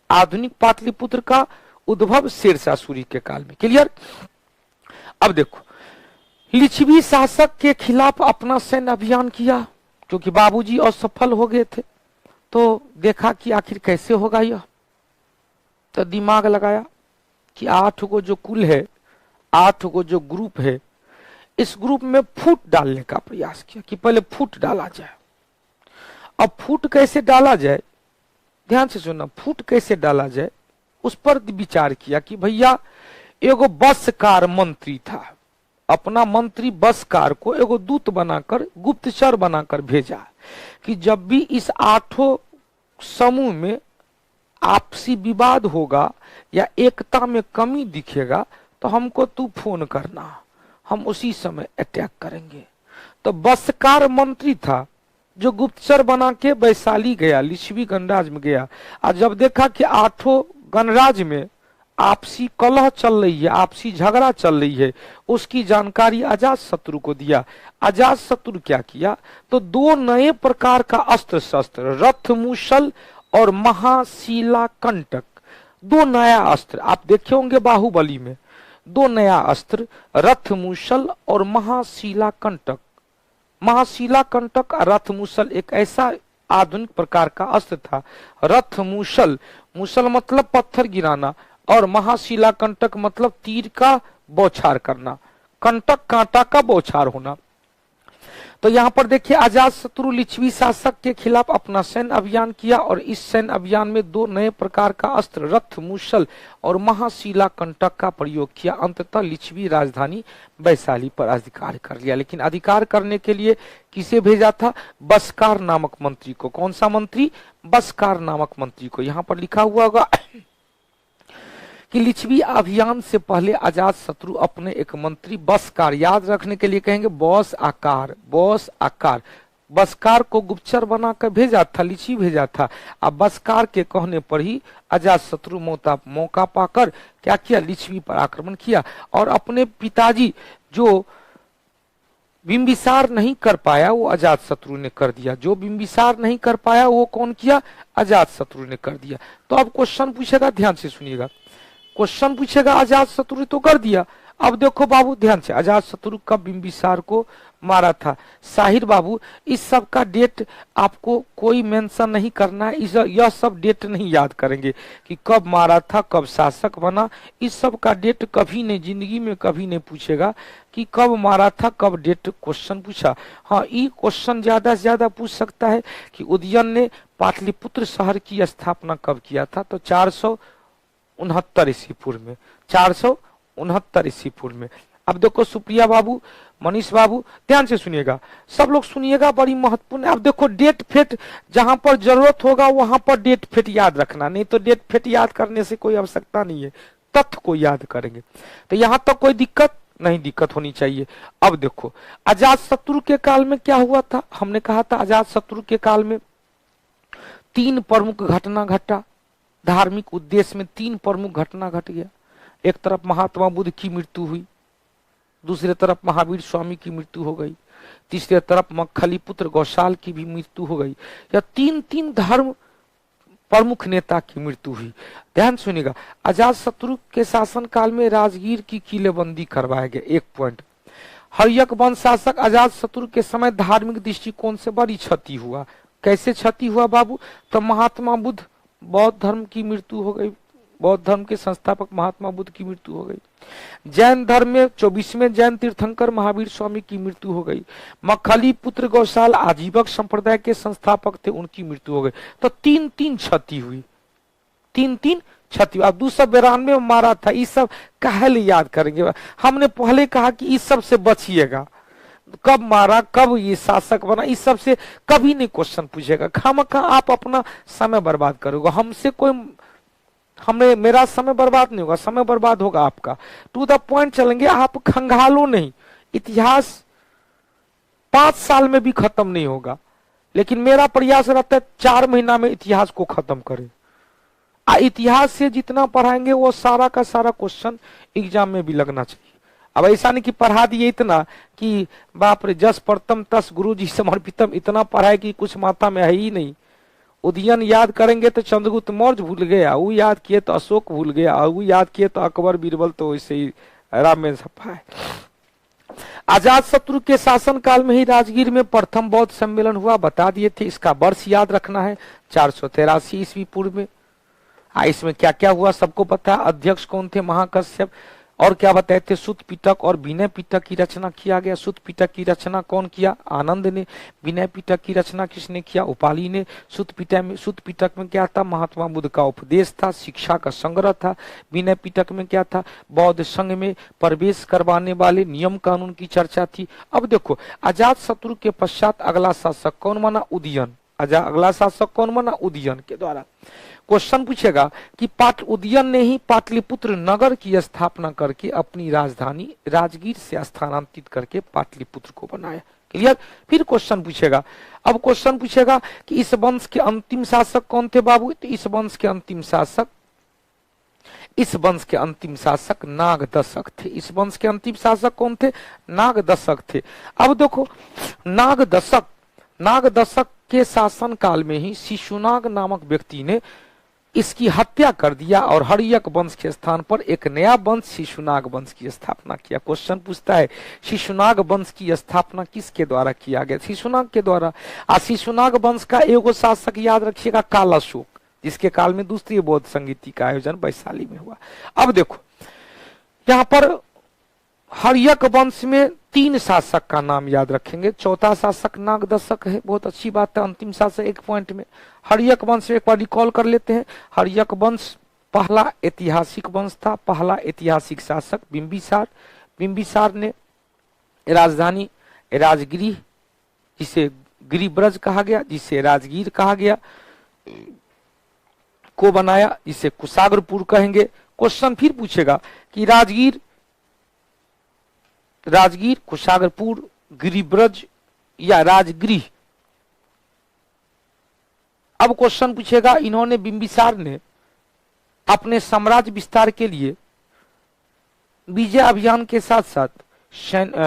आधुनिक पाटलिपुत्र का उद्भव शेरशाह सूरी के काल में। क्लियर। अब देखो, लिच्छवी शासक के खिलाफ अपना सैन्य अभियान किया, क्योंकि बाबूजी असफल हो गए थे। तो देखा कि आखिर कैसे होगा यह, तो दिमाग लगाया कि 8 को जो कुल है, 8 को जो ग्रुप है, इस ग्रुप में फूट डालने का प्रयास किया कि पहले फूट डाला जाए। अब फूट कैसे डाला जाए, ध्यान से सुनना, फूट कैसे डाला जाए उस पर विचार किया कि भैया एगो बसकार मंत्री था, अपना मंत्री बसकार को एगो दूत बनाकर, गुप्तचर बनाकर भेजा कि जब भी इस 8 समूह में आपसी विवाद होगा या एकता में कमी दिखेगा तो हमको तू फोन करना, हम उसी समय अटैक करेंगे। तो बसकार मंत्री था जो गुप्तचर बना के वैशाली गया, लिच्छवी गणराज में गया, और जब देखा कि 8 गणराज में आपसी कलह चल रही है, आपसी झगड़ा चल रही है, उसकी जानकारी अजातशत्रु को दिया। अजातशत्रु क्या किया, तो 2 नए प्रकार का अस्त्र शस्त्र, रथ मूसल और महाशिला कंटक, 2 नया अस्त्र आप देखे होंगे बाहुबली में, 2 नया अस्त्र, रथ मूसल और महाशिला कंटक। महाशिला कंटक और रथ मूसल एक ऐसा आधुनिक प्रकार का अस्त्र था। रथ मूसल, मूसल मतलब पत्थर गिराना, और महाशिला कंटक मतलब तीर का बौछार करना, कंटक कांटा का बौछार होना। तो यहाँ पर देखिए, अजातशत्रु लिच्छवी शासक के खिलाफ अपना सैन्य अभियान किया और इस सैन्य अभियान में 2 नए प्रकार का अस्त्र, रथ मूसल और महाशिला कंटक का प्रयोग किया। अंततः लिच्छवी राजधानी वैशाली पर अधिकार कर लिया। लेकिन अधिकार करने के लिए किसे भेजा था, बसकार नामक मंत्री को। कौन सा मंत्री, बसकार नामक मंत्री को। यहाँ पर लिखा हुआ होगा कि लिच्छवी अभियान से पहले अजातशत्रु अपने एक मंत्री बसकार, याद रखने के लिए कहेंगे बॉस आकार, बॉस आकार, बसकार को गुप्तचर बनाकर भेजा था, लिच्छवी भेजा था। अब बसकार के कहने पर ही अजातशत्रु मौका पाकर क्या किया, लिच्छवी पर आक्रमण किया और अपने पिताजी जो बिंबिसार नहीं कर पाया वो अजातशत्रु ने कर दिया। जो बिंबिसार नहीं कर पाया वो कौन किया, अजातशत्रु ने कर दिया। तो अब क्वेश्चन पूछेगा, ध्यान से सुनिएगा, क्वेश्चन पूछेगा अजातशत्रु तो कर दिया, अब देखो बाबू ध्यान से, अजात शत्रु कब बिंबिसार को मारा था। साहिर बाबू इस सब का डेट आपको कोई मेंशन नहीं करना है, यह सब डेट नहीं याद करेंगे कि कब मारा था, कब शासक बना। इस सब का डेट कभी नहीं, जिंदगी में कभी नहीं पूछेगा कि कब मारा था, कब डेट क्वेश्चन पूछा। हाँ, ये क्वेश्चन ज्यादा से ज्यादा पूछ सकता है कि उदयन ने पाटलिपुत्र शहर की स्थापना कब किया था, तो 469 ईस्वी पूर्व में, 469 ईस्वी पूर्व में। अब देखो सुप्रिया बाबू, मनीष बाबू ध्यान से सुनिएगा, सब लोग सुनिएगा, बड़ी महत्वपूर्ण है। अब देखो डेट फेट जहां पर जरूरत होगा वहां पर डेट फेट याद रखना, नहीं तो डेट फेट याद करने से कोई आवश्यकता नहीं है, तथ्य को याद करेंगे। तो यहां तक कोई दिक्कत होनी चाहिए। अब देखो अजात शत्रु के काल में क्या हुआ था, हमने कहा था अजात शत्रु के काल में 3 प्रमुख घटना घटा, धार्मिक उद्देश्य में 3 प्रमुख घटना घट गया। एक तरफ महात्मा बुद्ध की मृत्यु हुई, दूसरे तरफ महावीर स्वामी की मृत्यु हो गई, तीसरे तरफ मक्खलीपुत्र गौशाल की भी मृत्यु हो गई। या 3 धर्म प्रमुख नेता की मृत्यु हुई। ध्यान सुनिएगा, अजात शत्रु के शासन काल में राजगीर की किलेबंदी करवाया गया। एक पॉइंट, हर्यक वंश शासक अजात शत्रु के समय धार्मिक दृष्टिकोण से बड़ी क्षति हुआ। कैसे क्षति हुआ बाबू, तो महात्मा बुद्ध, बौद्ध धर्म की मृत्यु हो गई, बौद्ध धर्म के संस्थापक महात्मा बुद्ध की मृत्यु हो गई। जैन धर्म में 24वें जैन तीर्थंकर महावीर स्वामी की मृत्यु हो गई। मक्खली पुत्र गौशाल आजीवक संप्रदाय के संस्थापक थे, उनकी मृत्यु हो गई। तो 3 क्षति हुई, 3 क्षति। अब 292 में मारा था। इस सब काहे याद करेंगे, हमने पहले कहा कि इस सब से बचिएगा, कब मारा, कब ये शासक बना, इस सब से कभी नहीं क्वेश्चन पूछेगा। खामखा आप अपना समय बर्बाद करोगे, हमसे कोई मेरा समय बर्बाद नहीं होगा, समय बर्बाद होगा आपका। टू द पॉइंट चलेंगे, आप खंगालो नहीं। इतिहास 5 साल में भी खत्म नहीं होगा, लेकिन मेरा प्रयास रहता है 4 महीना में इतिहास को खत्म करें। इतिहास से जितना पढ़ाएंगे वो सारा का सारा क्वेश्चन एग्जाम में भी लगना चाहिए। अब ऐसा नहीं कि पढ़ा दिए इतना कि बाप रे जस पढ़तम तस गुरु जी समर्पितम, इतना पढ़ाए कि कुछ माथा में है ही नहीं। उदयन याद करेंगे तो चंद्रगुप्त मौर्य भूल गया, वो याद किए तो अशोक भूल गया, वो याद किए तो अकबर बीरबल, तो वैसे ही रामायण छपा है। अजात शत्रु के शासन काल में ही राजगीर में प्रथम बौद्ध सम्मेलन हुआ, बता दिए थे। इसका वर्ष याद रखना है, 483 ईस्वी पूर्व में। इसमें क्या क्या हुआ सबको पता है। अध्यक्ष कौन थे, महाकश्यप। और क्या बताए थे, सुत पिटक और विनय पिटक की रचना किया गया। सुत पिटक की रचना कौन किया, आनंद ने। विनय पिटक की रचना किसने किया, उपाली ने। सुत पिटक में क्या था, महात्मा बुद्ध का उपदेश था, शिक्षा का संग्रह था। विनय पिटक में क्या था, बौद्ध संघ में प्रवेश करवाने वाले नियम कानून की चर्चा थी। अब देखो अजात शत्रु के पश्चात अगला शासक कौन बना, उदयन। अगला शासक कौन बना, उदयन के द्वारा। क्वेश्चन पूछेगा कि उदयन ने ही पाटलिपुत्र नगर की स्थापना करके अपनी राजधानी राजगीर से स्थानांतरित करके पाटलिपुत्र को बनाया। क्लियर। फिर क्वेश्चन पूछेगा, अब क्वेश्चन पूछेगा कि इस वंश के अंतिम शासक कौन थे बाबू, तो इस वंश के अंतिम शासक नागदशक थे। इस वंश के अंतिम शासक कौन थे, नागदशक थे। अब देखो नागदशक के शासन काल में ही शिशुनाग नामक व्यक्ति ने इसकी हत्या कर दिया और हर्यक वंश के स्थान पर एक नया वंश शिशुनाग वंश की स्थापना किया। क्वेश्चन पूछता है शिशुनाग वंश की स्थापना किसके द्वारा किया गया, शिशुनाग के द्वारा। शिशुनाग वंश का एगो शासक याद रखिएगा, कालाशोक, जिसके काल में दूसरी बौद्ध संगीति का आयोजन वैशाली में हुआ। अब देखो यहाँ पर हर्यक वंश में 3 शासक का नाम याद रखेंगे। चौथा शासक नागदशक है, बहुत अच्छी बात है। अंतिम शासक एक पॉइंट में हर्यक वंश एक बार रिकॉल कर लेते हैं। हर्यक वंश पहला ऐतिहासिक वंश था, पहला ऐतिहासिक शासक बिंबिसार। बिंबिसार ने राजधानी राजगृह, जिसे गिरिब्रज कहा गया, जिसे राजगीर कहा गया, को बनाया, जिसे कुशाग्रपुर कहेंगे। क्वेश्चन फिर पूछेगा कि राजगीर, कुशाग्रपुर, गिरिब्रज या राजगृह। अब क्वेश्चन पूछेगा, इन्होंने बिंबिसार ने अपने साम्राज्य विस्तार के लिए विजय अभियान के साथ साथ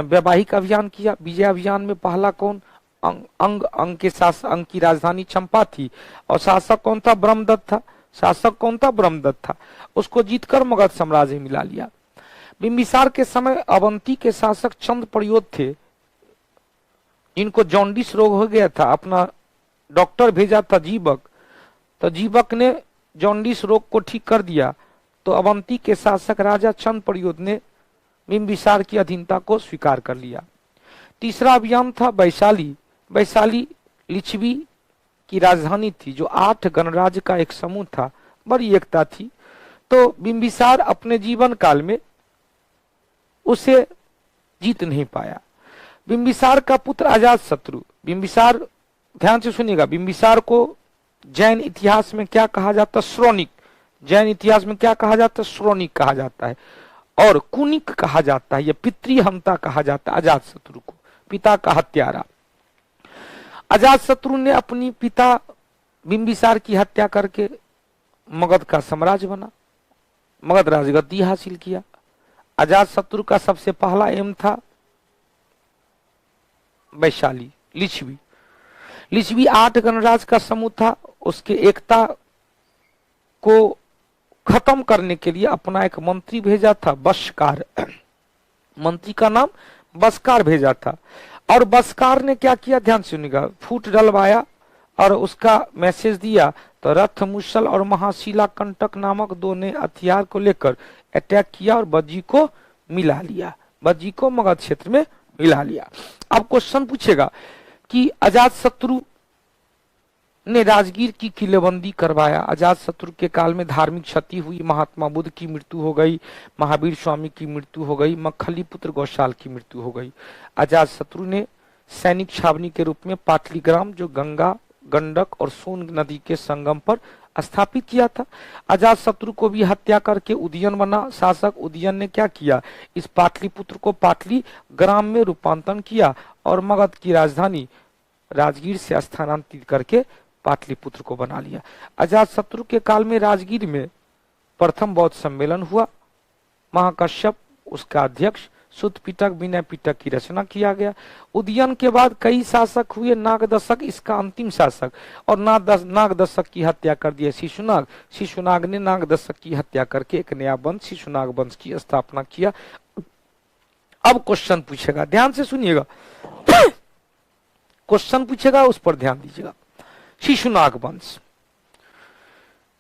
वैवाहिक अभियान किया। विजय अभियान में पहला कौन, अंग के शासक, अंग की राजधानी चंपा थी और शासक कौन था, ब्रह्मदत्त था। शासक कौन था, ब्रह्मदत्त था। उसको जीतकर मगध साम्राज्य मिला लिया। बिंबिसार के समय अवंती के शासक चंद प्रयोत थे, इनको जॉन्डिस रोग हो गया था। अपना डॉक्टर भेजा था जीवक, तो जीवक ने जॉन्डिस रोग को ठीक कर दिया। तो अवंती के शासक राजा चंद प्रयोत ने बिंबिसार की अधीनता को स्वीकार कर लिया। तीसरा अभियान था वैशाली। वैशाली लिच्छवी की राजधानी थी, जो 8 गणराज्य का एक समूह था, बड़ी एकता थी। तो बिंबिसार अपने जीवन काल में उसे जीत नहीं पाया। बिंबिसार का पुत्र अजातशत्रु, बिंबिसार, ध्यान से सुनिएगा, बिंबिसार को जैन इतिहास में क्या कहा जाता है? श्रोणिक। जैन इतिहास में क्या कहा जाता है? श्रोणिक कहा जाता है। और कुनिक कहा जाता है, यह पितृहंता कहा जाता है अजातशत्रु को, पिता का हत्यारा। अजातशत्रु ने अपनी पिता बिंबिसार की हत्या करके मगध का साम्राज्य बना, मगध राजगद्दी हासिल किया। अजातशत्रु का सबसे पहला एम था वैशाली, लिच्छवी। लिच्छवी 8 गणराज्य का समूह था। उसके एकता को खत्म करने के लिए अपना एक मंत्री भेजा था, बशकार। मंत्री का नाम बशकार भेजा था। और बशकार ने क्या किया? ध्यान सुनिएगा, फूट डलवाया और उसका मैसेज दिया। तो रथ मुसल और महाशिला कंटक नामक 2 ने हथियार को लेकर अटैक किया और बज्जी को मिला लिया, बज्जी को मगध क्षेत्र में मिला लिया। अब क्वेश्चन पूछेगा कि अजातशत्रु ने राजगीर की किलेबंदी करवाया। अजातशत्रु के काल में धार्मिक क्षति हुई, महात्मा बुद्ध की मृत्यु हो गई, महावीर स्वामी की मृत्यु हो गई, मक्खली पुत्र गौशाल की मृत्यु हो गई। अजातशत्रु ने सैनिक छावनी के रूप में पाटलीग्राम, जो गंगा, गंडक और सोन नदी के संगम पर स्थापित किया था। अजातशत्रु को भी हत्या करके उदयन बना शासक। उदयन ने क्या किया? इस पाटलिपुत्र को पाटली ग्राम में रूपांतरण किया और मगध की राजधानी राजगीर से स्थानांतरित करके पाटलिपुत्र को बना लिया। अजातशत्रु के काल में राजगीर में प्रथम बौद्ध सम्मेलन हुआ। महाकश्यप उसका अध्यक्ष, सुत पिटक, विनय पिटक की रचना किया गया। उदयन के बाद कई शासक हुए, नागदशक इसका अंतिम शासक, और नागदशक की हत्या कर दिया शिशुनाग। शिशुनाग ने नागदशक की हत्या करके एक नया वंश, शिशुनाग वंश की स्थापना किया। अब क्वेश्चन पूछेगा, ध्यान से सुनिएगा, क्वेश्चन पूछेगा, उस पर ध्यान दीजिएगा। शिशुनाग वंश,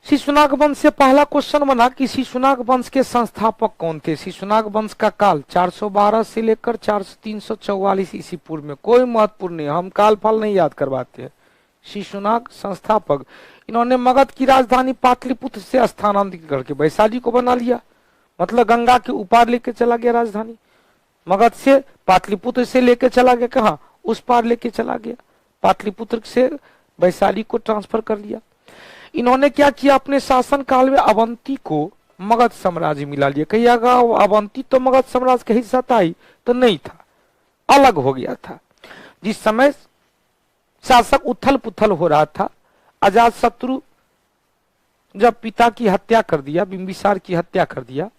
शिशुनाग वंश से पहला क्वेश्चन बना कि शिशुनाग वंश के संस्थापक कौन थे। शिशुनाग वंश का काल 412 से लेकर 344 ईस्वी पूर्व में। कोई महत्वपूर्ण नहीं, हम काल फल नहीं याद करवाते हैं। शिशुनाग संस्थापक, इन्होंने मगध की राजधानी पाटलिपुत्र से स्थानांतरित करके वैशाली को बना लिया। मतलब गंगा के ऊपर लेके चला गया राजधानी, मगध से पाटलिपुत्र से लेके चला गया, कहा उस पार लेके चला गया, पाटलिपुत्र से वैशाली को ट्रांसफर कर लिया। इन्होंने क्या किया? अपने शासन काल में अवंती को मगध साम्राज्य मिला लिया। कहिएगा अवंती तो मगध साम्राज्य का हिस्सा था ही? तो नहीं था, अलग हो गया था। जिस समय शासक उथल पुथल हो रहा था, अजातशत्रु जब पिता की हत्या कर दिया, बिंबिसार की हत्या कर दिया,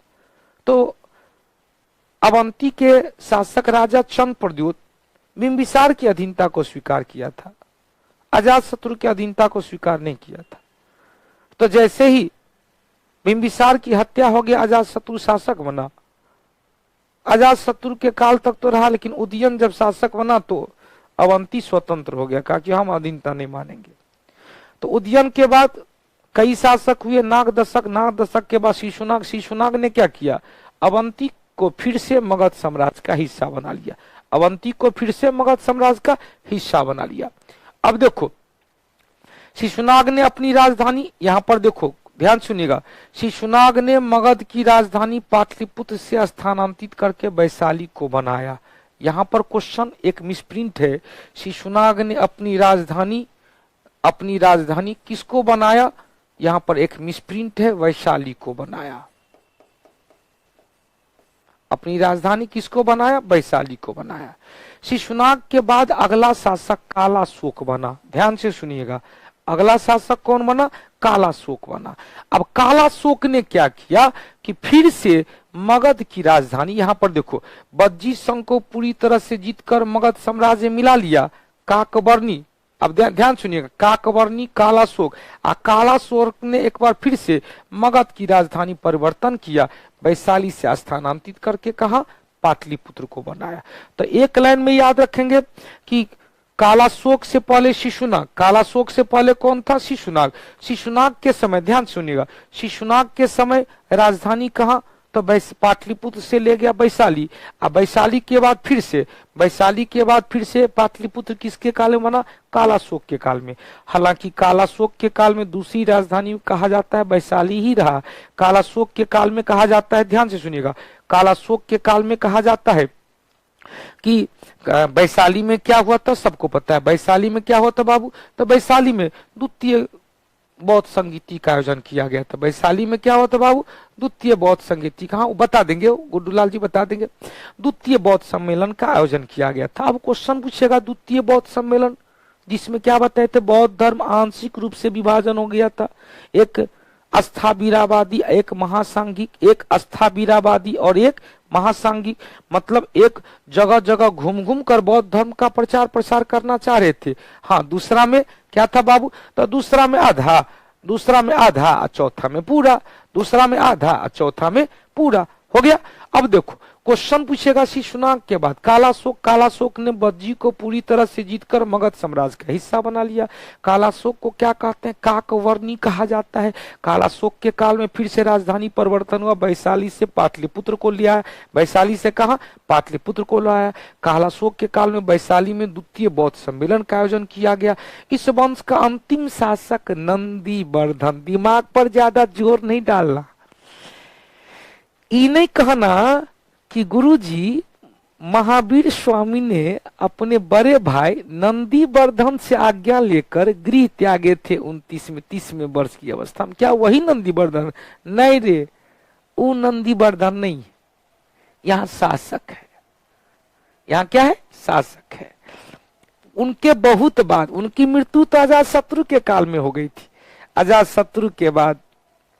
तो अवंती के शासक राजा चंद प्रद्योत बिंबिसार की अधीनता को स्वीकार किया था, अजातशत्रु की अधीनता को स्वीकार नहीं किया था। तो जैसे ही बिंबिसार की हत्या हो गया, अजातशत्रु शासक बना। अजातशत्रु के काल तक तो रहा, लेकिन उदयन जब शासक बना तो अवंती स्वतंत्र हो गया, कहा कि हम अधीनता नहीं मानेंगे। तो उदयन के बाद कई शासक हुए, नागदशक, नागदशक के बाद शिशुनाग। शिशुनाग ने क्या किया? अवंती को फिर से मगध साम्राज्य का हिस्सा बना लिया, अवंती को फिर से मगध साम्राज्य का हिस्सा बना लिया। अब देखो, शिशुनाग ने अपनी राजधानी, यहां पर देखो ध्यान सुनिएगा, शिशुनाग ने मगध की राजधानी पाटलिपुत्र से स्थानांतरित करके वैशाली को बनाया। यहां पर क्वेश्चन एक मिसप्रिंट है। शिशुनाग ने अपनी राजधानी किसको बनाया? यहां पर एक मिसप्रिंट है, वैशाली को बनाया। अपनी राजधानी किसको बनाया? वैशाली को बनाया। शिशुनाग के बाद अगला शासक कालाशोक बना। ध्यान से सुनिएगा, अगला शासक कौन बना? कालाशोक बना। अब कालाशोक ने क्या किया कि फिर से मगध की राजधानी, यहां पर देखो, बज्जी संघ को पूरी तरह से जीतकर मगध साम्राज्य मिला लिया। काकबर्णी अब ध्यान सुनिएगा, काकवर्णी कालाशोक, कालाशोक ने एक बार फिर से मगध की राजधानी परिवर्तन किया, वैशाली से स्थानांतरित करके कहा पाटलिपुत्र को बनाया। तो एक लाइन में याद रखेंगे कि कालाशोक से पहले शिशुनाग, कालाशोक से पहले कौन था? शिशुनाग। शिशुनाग के समय, ध्यान सुनिएगा, शिशुनाग के समय राजधानी कहा? तो पाटलिपुत्र से ले गया वैशाली। अब वैशाली के बाद फिर से, वैशाली के बाद फिर से पाटलिपुत्र किसके काल में बना? कालाशोक के काल में। हालांकि कालाशोक के काल में दूसरी राजधानी कहा जाता है वैशाली ही रहा। कालाशोक के काल में कहा जाता है, ध्यान से सुनिएगा, कालाशोक के काल में कहा जाता है कि वैशाली में क्या हुआ था, सबको पता है वैशाली में क्या हुआ था बाबू। तो वैशाली में द्वितीय बौद्ध संगीति का आयोजन किया गया था। वैशाली में क्या हुआ था बाबू? द्वितीय बौद्ध संगीति, कहा बता देंगे, गुड्डूलाल जी बता देंगे। द्वितीय बौद्ध सम्मेलन का आयोजन किया गया था। अब क्वेश्चन पूछेगा, द्वितीय बौद्ध सम्मेलन जिसमें क्या बताए थे? बौद्ध धर्म आंशिक रूप से विभाजन हो गया था, एक अस्थावीरावादी, एक महासांघिक, एक अस्थावीरावादी और एक महासांघिक, मतलब एक जगह जगह घूम घूम कर बौद्ध धर्म का प्रचार प्रसार करना चाह रहे थे। हाँ, दूसरा में क्या था बाबू? तो दूसरा में आधा, दूसरा में आधा, चौथा में पूरा, दूसरा में आधा, चौथा में पूरा, हो गया। अब देखो क्वेश्चन पूछेगा शिशुनाग के बाद कालाशोक, कालाशोक ने बज्जी को पूरी तरह से जीतकर मगध साम्राज्य का हिस्सा बना लिया। कालाशोक को क्या कहते हैं? काकवर्णी कहा जाता है। कालाशोक के काल में फिर से राजधानी परिवर्तन हुआ, वैशाली से पाटलिपुत्र को लिया, वैशाली से कहा? पाटलिपुत्र को लाया। कालाशोक के काल में वैशाली में द्वितीय बौद्ध सम्मेलन का आयोजन किया गया। इस वंश का अंतिम शासक नंदीवर्धन, दिमाग पर ज्यादा जोर नहीं डालना, ये नहीं कहना कि गुरुजी महावीर स्वामी ने अपने बड़े भाई नंदीवर्धन से आज्ञा लेकर गृह त्यागे थे 30वें वर्ष की अवस्था में। क्या वही नंदीवर्धन? नहीं रे, वो नंदीवर्धन नहीं, यहाँ शासक है। यहाँ क्या है? शासक है। उनके बहुत बाद, उनकी मृत्यु तो अजातशत्रु के काल में हो गई थी। अजातशत्रु के बाद,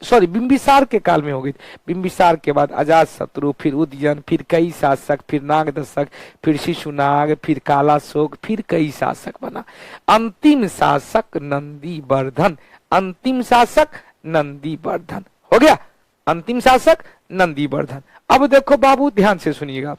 सॉरी, बिंबिसार के काल में हो गई। बिंबिसार के बाद अजातशत्रु, फिर उदयन, फिर कई शासक, फिर नागदशक, फिर शिशुनाग, फिर कालाशोक, फिर कई शासक बना। अंतिम शासक नंदीवर्धन, अंतिम शासक नंदीवर्धन, हो गया, अंतिम शासक नंदीवर्धन। अब देखो बाबू ध्यान से सुनिएगा,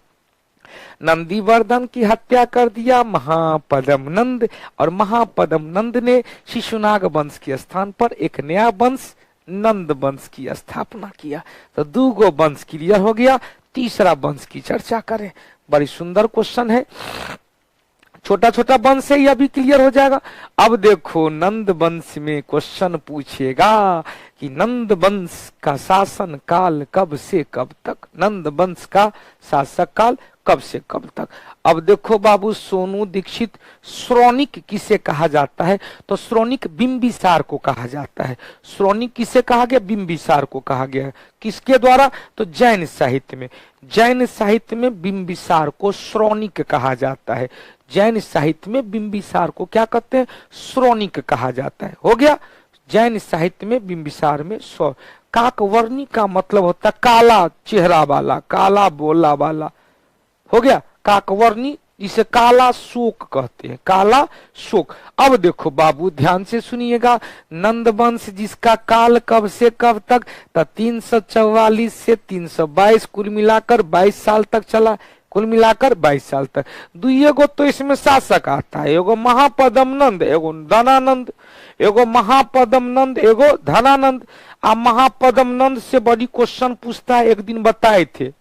नंदीवर्धन की हत्या कर दिया महापदम नंद, और महापदम नंद ने शिशुनाग वंश के स्थान पर एक नया वंश नंद वंश की स्थापना किया। तो 2 वंश क्लियर हो गया, तीसरा वंश की चर्चा करें। बड़ी सुंदर क्वेश्चन है, छोटा छोटा वंश है, यह भी क्लियर हो जाएगा। अब देखो नंद वंश में क्वेश्चन पूछेगा कि नंद वंश का शासन काल कब से कब तक, नंद वंश का शासक काल कब से कब तक। अब देखो बाबू, सोनू दीक्षित, श्रोणिक किसे कहा जाता है? तो श्रोणिक बिंबिसार को कहा जाता है। श्रोणिक किसे कहा गया? बिंबिसार को कहा गया है। किसके द्वारा? तो जैन साहित्य में, जैन साहित्य में बिंबिसार को श्रोणिक कहा जाता है। जैन साहित्य में बिंबिसार को क्या कहते हैं? श्रोणिक कहा जाता है। हो गया, जैन साहित्य में बिंबिसार में काकवर्णी का मतलब होता है काला चेहरा वाला, काला बोला वाला, हो गया। काकवर्णी जिसे काला शोक कहते हैं, काला शोक। अब देखो बाबू ध्यान से सुनिएगा, नंद वंश जिसका काल कब से कब तक, तो 344 से 322, कुल मिलाकर 22 साल तक चला, कुल मिलाकर 22 साल तक। दुइये गो तो इसमें शासक आता है, एगो महापदम नंद, एगो धनानंद, एगो महापदम नंद, एगो धनानंद। अब महापदम नंद से बड़ी क्वेश्चन पूछता है, एक दिन बताए थे,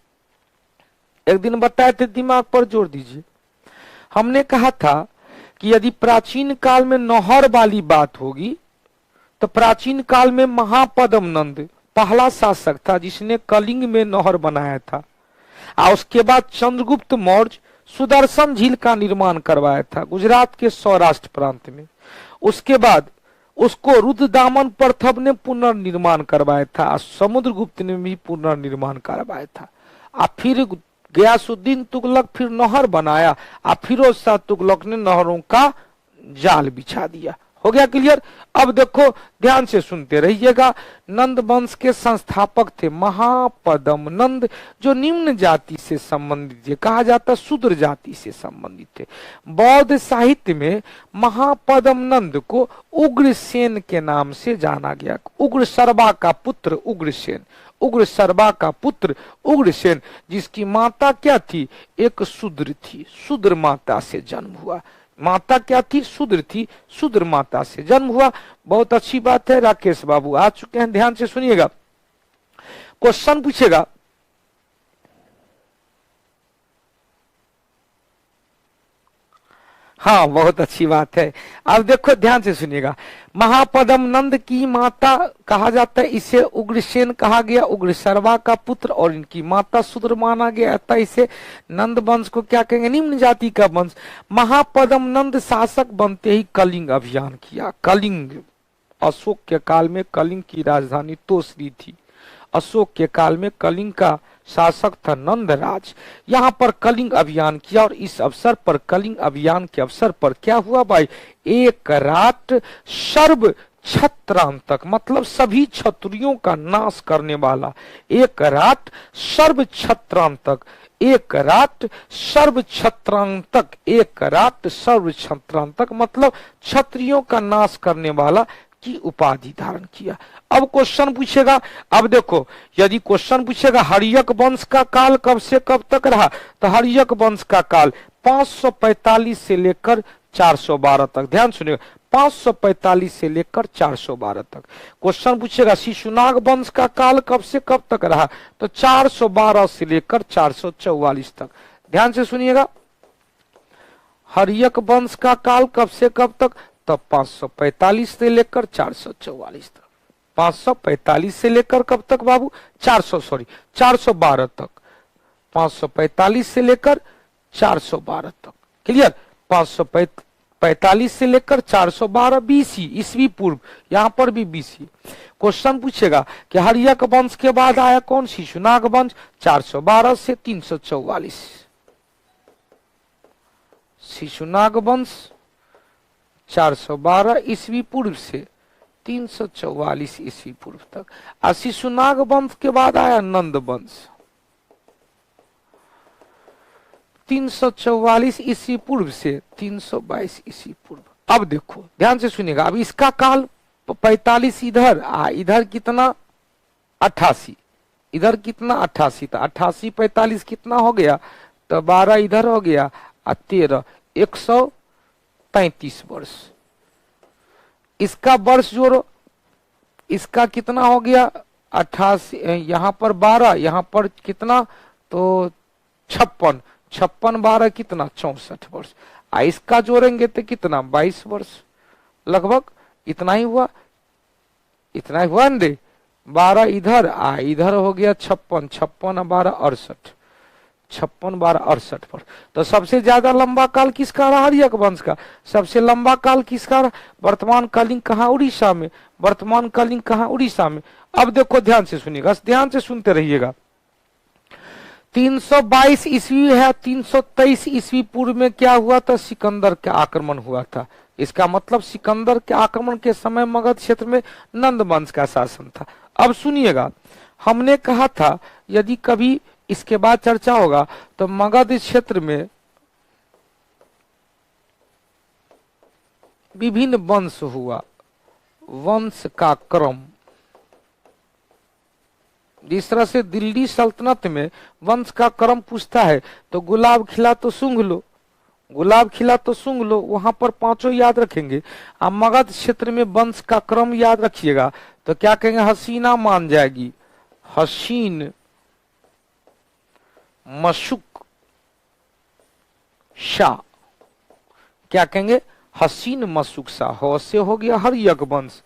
एक दिन बताए थे, दिमाग पर जोर दीजिए। हमने कहा था कि यदि प्राचीन काल में नहर वाली बात होगी तो प्राचीन काल में महापदम नंद पहला शासक था जिसने कलिंग में नहर बनाया था, और उसके बाद चंद्रगुप्त मौर्य सुदर्शन झील का निर्माण करवाया था गुजरात के सौराष्ट्र प्रांत में। उसके बाद उसको रुद्रदामन प्रथम ने पुनर्निर्माण करवाया था, समुद्रगुप्त ने भी पुनर्निर्माण करवाया था। और फिर गयासुद्दीन तुगलक फिर नहर बनाया, और फिरोज शाह तुगलक ने नहरों का जाल बिछा दिया। हो गया क्लियर। अब देखो ध्यान से सुनते रहिएगा। नंद वंश के संस्थापक थे महापदम नंद, जो निम्न जाति से संबंधित थे, कहा जाता शूद्र जाति से संबंधित थे। बौद्ध साहित्य में महापदम नंद को उग्रसेन के नाम से जाना गया। उग्र शर्मा का पुत्र उग्रसेन, उग्र शर्मा का पुत्र उग्रसेन, जिसकी माता क्या थी, एक शूद्र थी, शूद्र माता से जन्म हुआ। माता क्या थी, शूद्र थी, शूद्र माता से जन्म हुआ। बहुत अच्छी बात है, राकेश बाबू आ चुके हैं, ध्यान से सुनिएगा। क्वेश्चन पूछेगा, हाँ बहुत अच्छी बात है। अब देखो ध्यान से सुनिएगा। महापदम नंद की माता कहा जाता है, इसे उग्रसेन कहा गया, उग्र शर्मा का पुत्र, और इनकी माता शूद्र माना गया, अतः इसे नंद वंश को क्या कहेंगे, निम्न जाति का वंश। महापदम नंद शासक बनते ही कलिंग अभियान किया। कलिंग, अशोक के काल में कलिंग की राजधानी तोसरी थी। अशोक के काल में कलिंग का शासक था नंदराज। यहाँ पर कलिंग अभियान किया, और इस अवसर पर, कलिंग अभियान के अवसर पर क्या हुआ भाई, एक रात सर्व छत्रांतक, मतलब सभी क्षत्रियों का नाश करने वाला, एक रात सर्व छत्रांतक, एक रात सर्व छत्रांतक, एक रात सर्व छत्रांतक मतलब क्षत्रियों का नाश करने वाला की उपाधि धारण किया। अब क्वेश्चन पूछेगा, अब देखो यदि क्वेश्चन पूछेगा हर्यक वंश का काल कब से कब तक रहा, तो हर्यक वंश का काल 545 से लेकर 412 तक। ध्यान सुनिएगा, 545 से लेकर 412 तक। क्वेश्चन पूछेगा शिशुनाग वंश का काल कब से कब तक रहा, तो 412 से लेकर 444 तक। ध्यान से सुनिएगा, हर्यक वंश का काल कब से कब तक, तो 545 से लेकर 444 तक। 545 से लेकर कब तक बाबू, 412 तक। 545 से लेकर 412 तक, क्लियर। 545 से लेकर 412 बीसी, ईस्वी पूर्व, यहां पर भी बीसी। क्वेश्चन पूछेगा कि हर्यक वंश के बाद आया कौन, शिशुनाग वंश, 412 से 344। शिशुनाग वंश 412 ईस्वी पूर्व से 344 ईस्वी पूर्व तक। और शिशुनाग वंश के बाद आया नंद वंश, 344 ईस्वी पूर्व से 322 ईस्वी पूर्व। अब देखो ध्यान से सुनिएगा, अब इसका काल 45 इधर, इधर कितना 88, इधर कितना 88, तो 88 45 कितना हो गया, तो 12 इधर हो गया, 13 133 वर्ष। इसका वर्ष जोड़ो, इसका कितना हो गया 88, यहाँ पर 12, यहाँ पर कितना, तो 56, 56 12 कितना 64 वर्ष। इसका जोड़ेंगे तो कितना 22 वर्ष, लगभग इतना ही हुआ, इतना ही हुआ न। 12 इधर, इधर हो गया 56, 56 12 68, 56 12 68 पर। तो सबसे ज्यादा लंबा काल किसका रहा, हर्यक वंश का। सबसे लंबा काल किसका रहा, वर्तमान कलिंग कहाँ, उड़ीसा में। वर्तमान कलिंग कहाँ, उड़ीसा में। अब देखो ध्यान से सुनिएगा, ध्यान से सुनते रहिएगा। 322 ईस्वी है, 323 ईस्वी पूर्व में क्या हुआ था, सिकंदर का आक्रमण हुआ था। इसका मतलब सिकंदर के आक्रमण के समय मगध क्षेत्र में नंद वंश का शासन था। अब सुनिएगा, हमने कहा था यदि कभी इसके बाद चर्चा होगा तो मगध क्षेत्र में विभिन्न वंश हुआ, वंश का क्रम। जिस तरह से दिल्ली सल्तनत में वंश का क्रम पूछता है, तो गुलाब खिला तो सूंघ लो, गुलाब खिला तो सूंघ लो, वहां पर पांचों याद रखेंगे। अब मगध क्षेत्र में वंश का क्रम याद रखिएगा, तो क्या कहेंगे, हसीना मान जाएगी, हसीन मशुक शाह, क्या कहेंगे, हसीन मशुक शाह। हो से हो गया हर्यक वंश,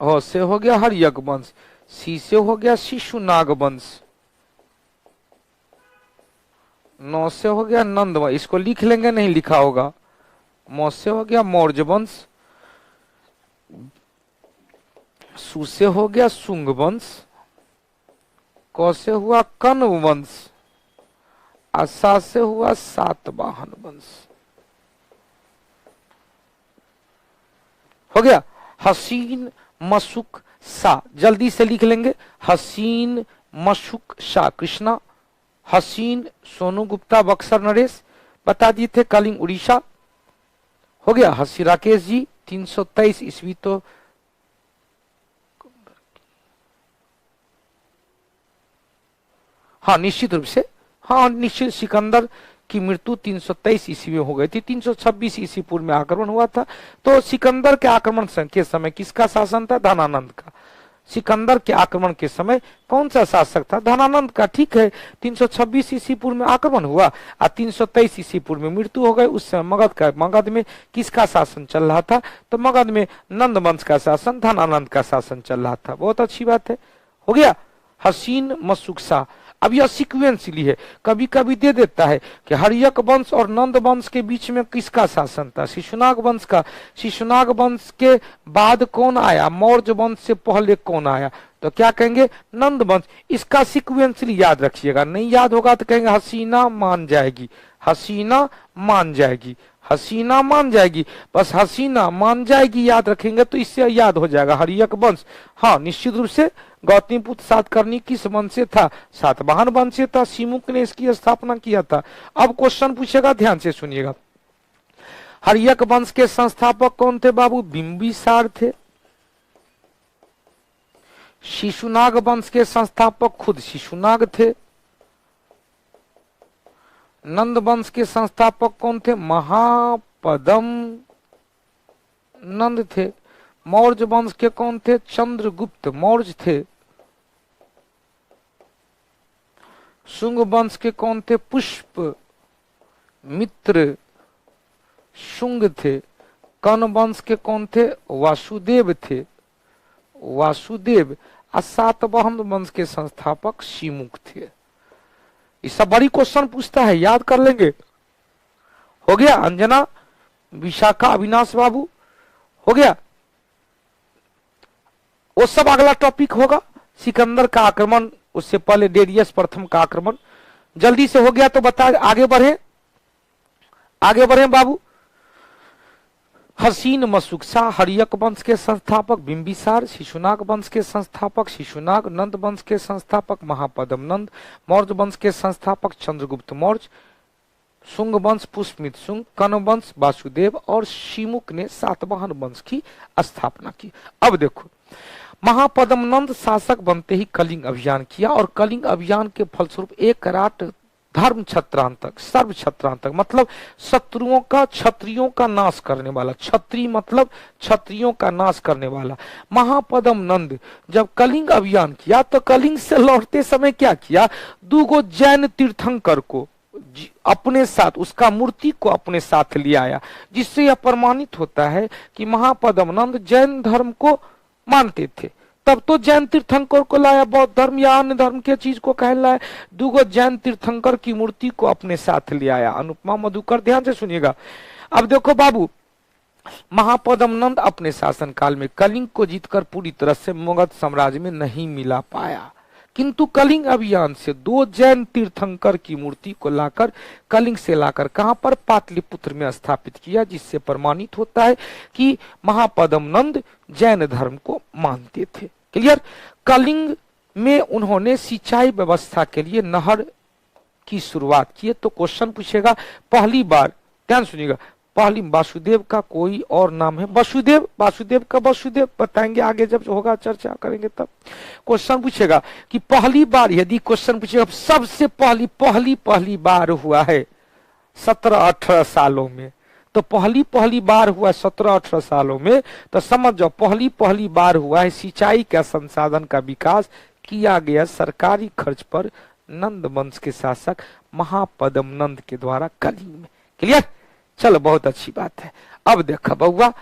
हो से हो गया हर्यक वंश, सी से हो गया शिशुनाग वंश, नौ से हो गया नंद वंश, इसको लिख लेंगे, नहीं लिखा होगा। मौ से हो गया मौर्य वंश, सु से हो गया शुंग वंश, क से हुआ कण्व वंश, और सा से हुआ सातवाहन वंश। हो गया। हसीन मशुक शाह, जल्दी से लिख लेंगे। हसीन मशुक शाह कृष्णा, हसीन सोनू गुप्ता बक्सर नरेश बता दिए थे, कलिंग उड़ीसा। हो गया। हसी राकेश जी 323 ईस्वी, तो हाँ निश्चित रूप से, हाँ निश्चित, सिकंदर की मृत्यु 323 ईस्वी में हो गई थी, 326 ईस्वी पूर्व में आक्रमण हुआ था। तो सिकंदर के आक्रमण के समय किसका शासन था? धनानंद का। सिकंदर के आक्रमण के समय कौन सा शासक था? धनानंद का। ठीक है, 326 ईस्वी पूर्व में आक्रमण हुआ और 323 ईस्वी पूर्व में मृत्यु हो गई। उस समय मगध में किसका शासन चल रहा था? तो मगध में नंद वंश का शासन, धनानंद का शासन चल रहा था। बहुत अच्छी बात है। हो गया। हसीन मशुक शाह। अब यह सीक्वेंसली है, कभी कभी दे देता है कि हर्यक वंश और नंद वंश के बीच में किसका शासन था? शिशुनाग वंश का। शिशुनाग वंश के बाद कौन आया? मौर्य वंश से पहले कौन आया? तो क्या कहेंगे? नंद वंश। इसका सीक्वेंसली याद रखिएगा, नहीं याद होगा तो कहेंगे हसीना मान जाएगी, हसीना मान जाएगी, हसीना मान जाएगी, बस हसीना मान जाएगी याद रखेंगे तो इससे याद हो जाएगा। हर्यक वंश, हाँ निश्चित रूप से। गौतमीपुत्र सातकर्णी किस वंश से था? सातवाहन वंश से था। सिमुक ने इसकी स्थापना किया था। अब क्वेश्चन पूछेगा, ध्यान से सुनिएगा। हर्यक वंश के संस्थापक कौन थे बाबू? बिंबिसार थे। शिशुनाग वंश के संस्थापक खुद शिशुनाग थे। नंद वंश के संस्थापक कौन थे? महापदम नंद थे। मौर्य वंश के कौन थे? चंद्रगुप्त मौर्य थे। शुंग वंश के कौन थे? पुष्प मित्र शुंग थे। कर्ण वंश के कौन थे? वासुदेव थे, वासुदेव। और सातवाहन वंश के संस्थापक सिमुक थे। ये सब बड़ी क्वेश्चन पूछता है, याद कर लेंगे। हो गया। अंजना, विशाखा, अविनाश बाबू, हो गया। वो सब अगला टॉपिक होगा। सिकंदर का आक्रमण, उससे पहले डेरियस प्रथम का आक्रमण। जल्दी से हो गया तो बता, आगे बढ़े, आगे बढ़े बाबू। हसीन मशुक शाह, हर्यक वंश के संस्थापक बिंबिसार, शिशुनाग वंश के संस्थापक शिशुनाग, नंद वंश के संस्थापक महापदम नंद, मौर्य वंश के संस्थापक चंद्रगुप्त मौर्य, शुंग वंश पुष्पमित्र शुंग, कर्ण वंश वासुदेव और शिमुक ने सातवाहन वंश की स्थापना की। अब देखो, महापदम नंद शासक बनते ही कलिंग अभियान किया और कलिंग अभियान के फलस्वरूप एक राट धर्म छत्रांतक, सर्व छत्रांतक मतलब शत्रुओं का, क्षत्रियों का नाश करने वाला, क्षत्रिय मतलब क्षत्रियों का नाश करने वाला महापदम नंद जब कलिंग अभियान किया तो कलिंग से लौटते समय क्या किया? दूगो जैन तीर्थंकर को अपने साथ, उसका मूर्ति को अपने साथ ले आया, जिससे यह प्रमाणित होता है कि महापदम नंद जैन धर्म को मानते थे। तब तो जैन तीर्थंकर को लाया, बौद्ध धर्म या अन्य धर्म के चीज को कह लाया। दूगो जैन तीर्थंकर की मूर्ति को अपने साथ ले आया। अनुपमा मधुकर, ध्यान से सुनिएगा। अब देखो बाबू, महापदम नंद अपने शासन काल में कलिंग को जीतकर पूरी तरह से मगध साम्राज्य में नहीं मिला पाया, किंतु कलिंग अभियान से दो जैन तीर्थंकर की मूर्ति को लाकर, कलिंग से लाकर कहां पर? पाटलिपुत्र में स्थापित किया, जिससे प्रमाणित होता है कि महापदम नंद जैन धर्म को मानते थे। क्लियर? कलिंग में उन्होंने सिंचाई व्यवस्था के लिए नहर की शुरुआत की। तो क्वेश्चन पूछेगा पहली बार, ध्यान सुनिएगा, पहली वासुदेव का कोई और नाम है? वसुदेव, वासुदेव का वसुदेव बताएंगे आगे जब होगा, चर्चा करेंगे तब। क्वेश्चन पूछेगा कि पहली बार, यदि क्वेश्चन पूछेगा सबसे पहली बार हुआ है 17-18 सालों में, तो पहली बार हुआ 17-18 सालों में, तो समझ जाओ पहली बार हुआ है सिंचाई का संसाधन का विकास किया गया सरकारी खर्च पर नंद वंश के शासक महापदम नंद के द्वारा कलिंग में। क्लियर? चलो बहुत अच्छी बात है। अब देखा बउआ,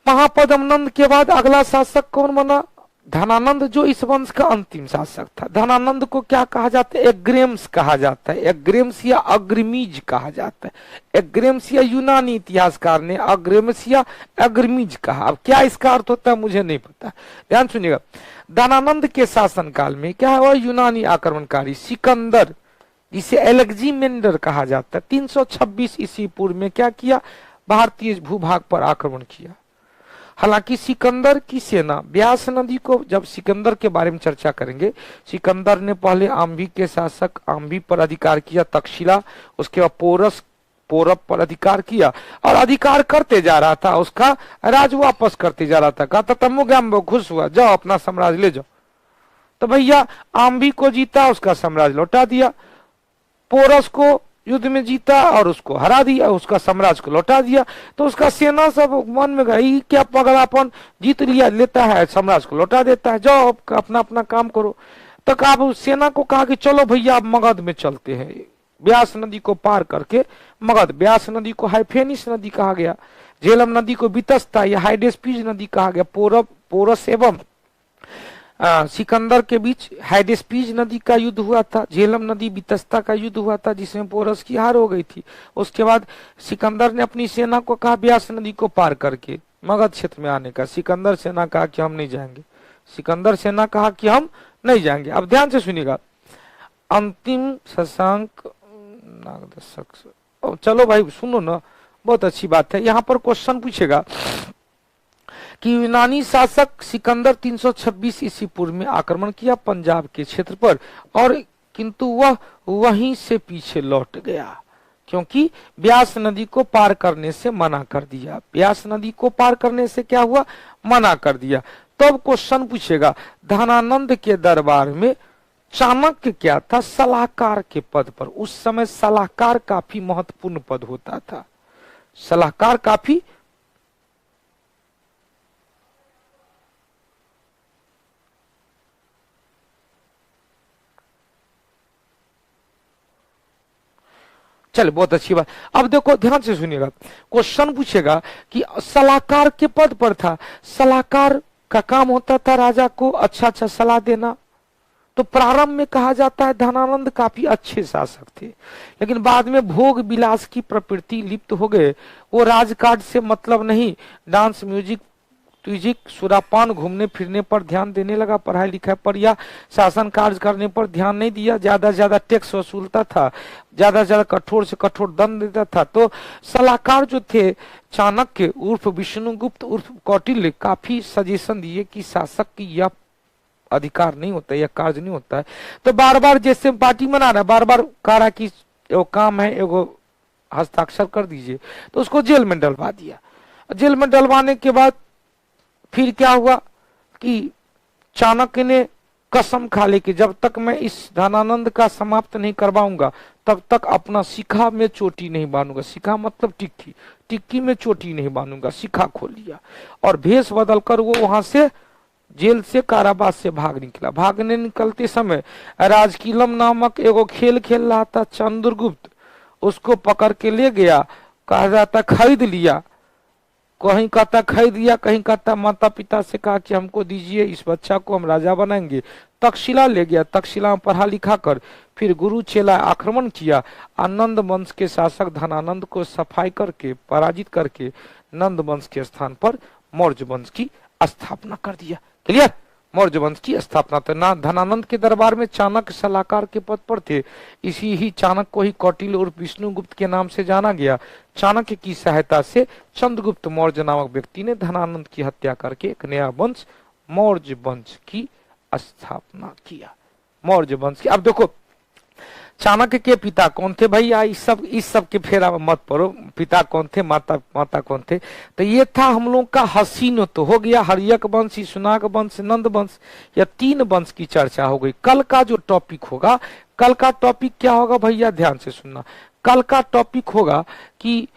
महापदम नंद के बाद अगला शासक कौन बना? धनानंद, जो इस वंश का अंतिम शासक था। धनानंद को क्या कहा जाता है? एग्रेम्स कहा जाता है, एग्रेम्स या अग्रमीज कहा जाता है। एग्रेम्स या यूनानी इतिहासकार ने अग्रेम्स या अग्रमीज कहा। अब क्या इसका अर्थ होता है मुझे नहीं पता, ध्यान सुनिएगा। धनानंद के शासन काल में क्या हुआ? यूनानी आक्रमणकारी सिकंदर, जिसे एलेक्जेंडर कहा जाता है, 326 ईस्वी पूर्व में क्या किया? भारतीय भूभाग पर आक्रमण किया। हालांकि सिकंदर की सेना ब्यास नदी को, जब सिकंदर के बारे में चर्चा करेंगे, सिकंदर ने पहले आम्भी के शासक आम्भी पर अधिकार किया, तक्षशिला, उसके बाद पोरस पौरव पर अधिकार किया और अधिकार करते जा रहा था, उसका राज वापस करते जा रहा था। कहता तमोग्राम खुश हुआ, जाओ अपना साम्राज्य ले जाओ। तो भैया आम्भी को जीता, उसका साम्राज्य लौटा दिया, पोरस को युद्ध में जीता और उसको हरा दिया, उसका साम्राज्य को लौटा दिया। तो उसका सेना सब मन में गई, क्या पगड़ापन, जीत लिया, लेता है साम्राज्य को लौटा देता है, जाओ अपना अपना काम करो। तक आप सेना को कहा कि चलो भैया अब मगध में चलते हैं, ब्यास नदी को पार करके मगध। ब्यास नदी को हाइफेनिस नदी कहा गया, झेलम नदी को वितस्ता या हाइडेस्पीज नदी कहा गया। पोरस एवं सिकंदर के बीच हाइडेस्पीज नदी का युद्ध हुआ था, झेलम नदी वितस्ता का युद्ध हुआ था, जिसमें पोरस की हार हो गई थी। उसके बाद सिकंदर ने अपनी सेना को कहा ब्यास नदी को पार करके मगध क्षेत्र में आने का। सिकंदर सेना कहा कि हम नहीं जाएंगे, सिकंदर सेना कहा कि हम नहीं जाएंगे। अब ध्यान से सुनिएगा, अंतिम शशांक चलो भाई सुनो ना, बहुत अच्छी बात है। यहाँ पर क्वेश्चन पूछेगा कि यूनानी शासक सिकंदर 326 ईस्वी पूर्व में आक्रमण किया पंजाब के क्षेत्र पर, और किंतु वह वहीं से पीछे लौट गया क्योंकि ब्यास नदी को पार करने से मना कर दिया। ब्यास नदी को पार करने से क्या हुआ, मना कर दिया। तब क्वेश्चन पूछेगा धनानंद के दरबार में चाणक्य क्या था, सलाहकार के पद पर। उस समय सलाहकार काफी महत्वपूर्ण पद होता था, सलाहकार काफी चल, बहुत अच्छी बात। अब देखो ध्यान से सुनिएगा, क्वेश्चन पूछेगा कि सलाहकार के पद पर था, सलाहकार का काम होता था राजा को अच्छा सलाह देना। तो प्रारंभ में कहा जाता है धनानंद काफी अच्छे शासक थे, लेकिन बाद में भोग विलास की प्रवृत्ति लिप्त हो गए। वो राजकाज से मतलब नहीं, डांस, म्यूजिक, सुरापान, घूमने फिरने पर ध्यान देने लगा, पढ़ाई लिखाई पर या शासन कार्य करने पर ध्यान नहीं दिया। ज्यादा से ज्यादा टैक्स वसूलता था, ज्यादा से ज्यादा कठोर से कठोर दंड देता था। तो सलाहकार जो थे चाणक्य उर्फ विष्णुगुप्त उर्फ कौटिल्य काफी सजेशन दिए कि शासक की यह अधिकार नहीं होता, यह कार्य नहीं होता है। तो बार बार जैसे पार्टी मना रहा है, बार बार कह रहा कि एगो काम है, एगो हस्ताक्षर कर दीजिए, तो उसको जेल में डलवा दिया। जेल में डलवाने के बाद फिर क्या हुआ कि चाणक्य ने कसम खा ली कि जब तक मैं इस धनानंद का समाप्त नहीं करवाऊंगा तब तक अपना शिखा में चोटी नहीं बांधूंगा। शिखा मतलब टिक्की, टिक्की में चोटी नहीं बांधूंगा। शिखा खोल लिया और भेष बदलकर वो वहां से जेल से कारावास से भाग निकला। भागने निकलते समय राजकीलम नामक एगो खेल खेल रहा था चंद्रगुप्त, उसको पकड़ के ले गया। कहा जाता खरीद लिया, कहीं कहता खरीद दिया, कहीं कहता माता पिता से कहा कि हमको दीजिए, इस बच्चा को हम राजा बनाएंगे। तक्षशिला ले गया, तक्षशिला में पढ़ा लिखा कर फिर गुरु चेला आक्रमण किया। आनंद वंश के शासक धनानंद को सफाई करके पराजित करके नंद वंश के स्थान पर मौर्य वंश की स्थापना कर दिया। क्लियर, मौर्य वंश की स्थापना। तो ना धनानंद के दरबार में चाणक्य सलाहकार के पद पर थे। इसी ही चाणक्य को ही कौटिल्य और विष्णुगुप्त के नाम से जाना गया। चाणक्य की सहायता से चंद्रगुप्त मौर्य नामक व्यक्ति ने धनानंद की हत्या करके एक नया वंश मौर्य वंश की स्थापना किया। मौर्य वंश की। अब देखो चाणक्य के पिता कौन थे भैया, इस सब के फेरा में मत पड़ो। पिता कौन थे, माता कौन थे। तो ये था हम लोग का हसीन तो हो गया, हर्यक वंश, सुनाग वंश, नंद वंश, या 3 वंश की चर्चा हो गई। कल का जो टॉपिक होगा, कल का टॉपिक क्या होगा भैया, ध्यान से सुनना। कल का टॉपिक होगा कि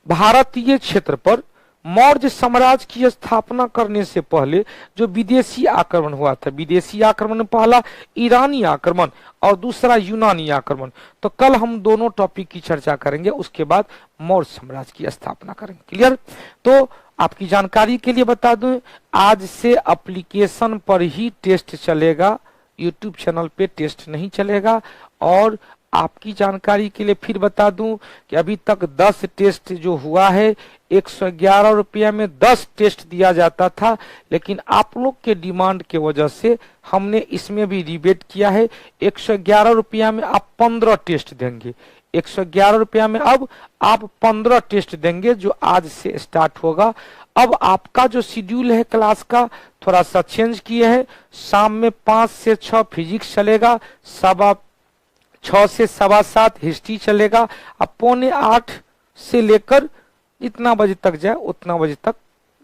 भारतीय क्षेत्र पर मौर्य साम्राज्य की स्थापना करने से पहले जो विदेशी आक्रमण हुआ था। विदेशी आक्रमण, पहला ईरानी आक्रमण और दूसरा यूनानी आक्रमण। तो कल हम दोनों टॉपिक की चर्चा करेंगे, उसके बाद मौर्य साम्राज्य की स्थापना करेंगे। क्लियर। तो आपकी जानकारी के लिए बता दूं, आज से एप्लीकेशन पर ही टेस्ट चलेगा, यूट्यूब चैनल पे टेस्ट नहीं चलेगा। और आपकी जानकारी के लिए फिर बता दूं कि अभी तक 10 टेस्ट जो हुआ है, 111 रुपया में 10 टेस्ट दिया जाता था, लेकिन आप लोग के डिमांड के वजह से हमने इसमें भी रिबेट किया है। 111 रुपया में आप 15 टेस्ट देंगे। 111 में। अब आप 15 टेस्ट देंगे जो आज से स्टार्ट होगा। अब आपका जो शेड्यूल है क्लास का थोड़ा सा चेंज किए हैं। शाम में 5 से 6 फिजिक्स चलेगा, 6 से 7:15 हिस्ट्री चलेगा। अब 7:45 से लेकर जितना बजे तक जाए उतना बजे तक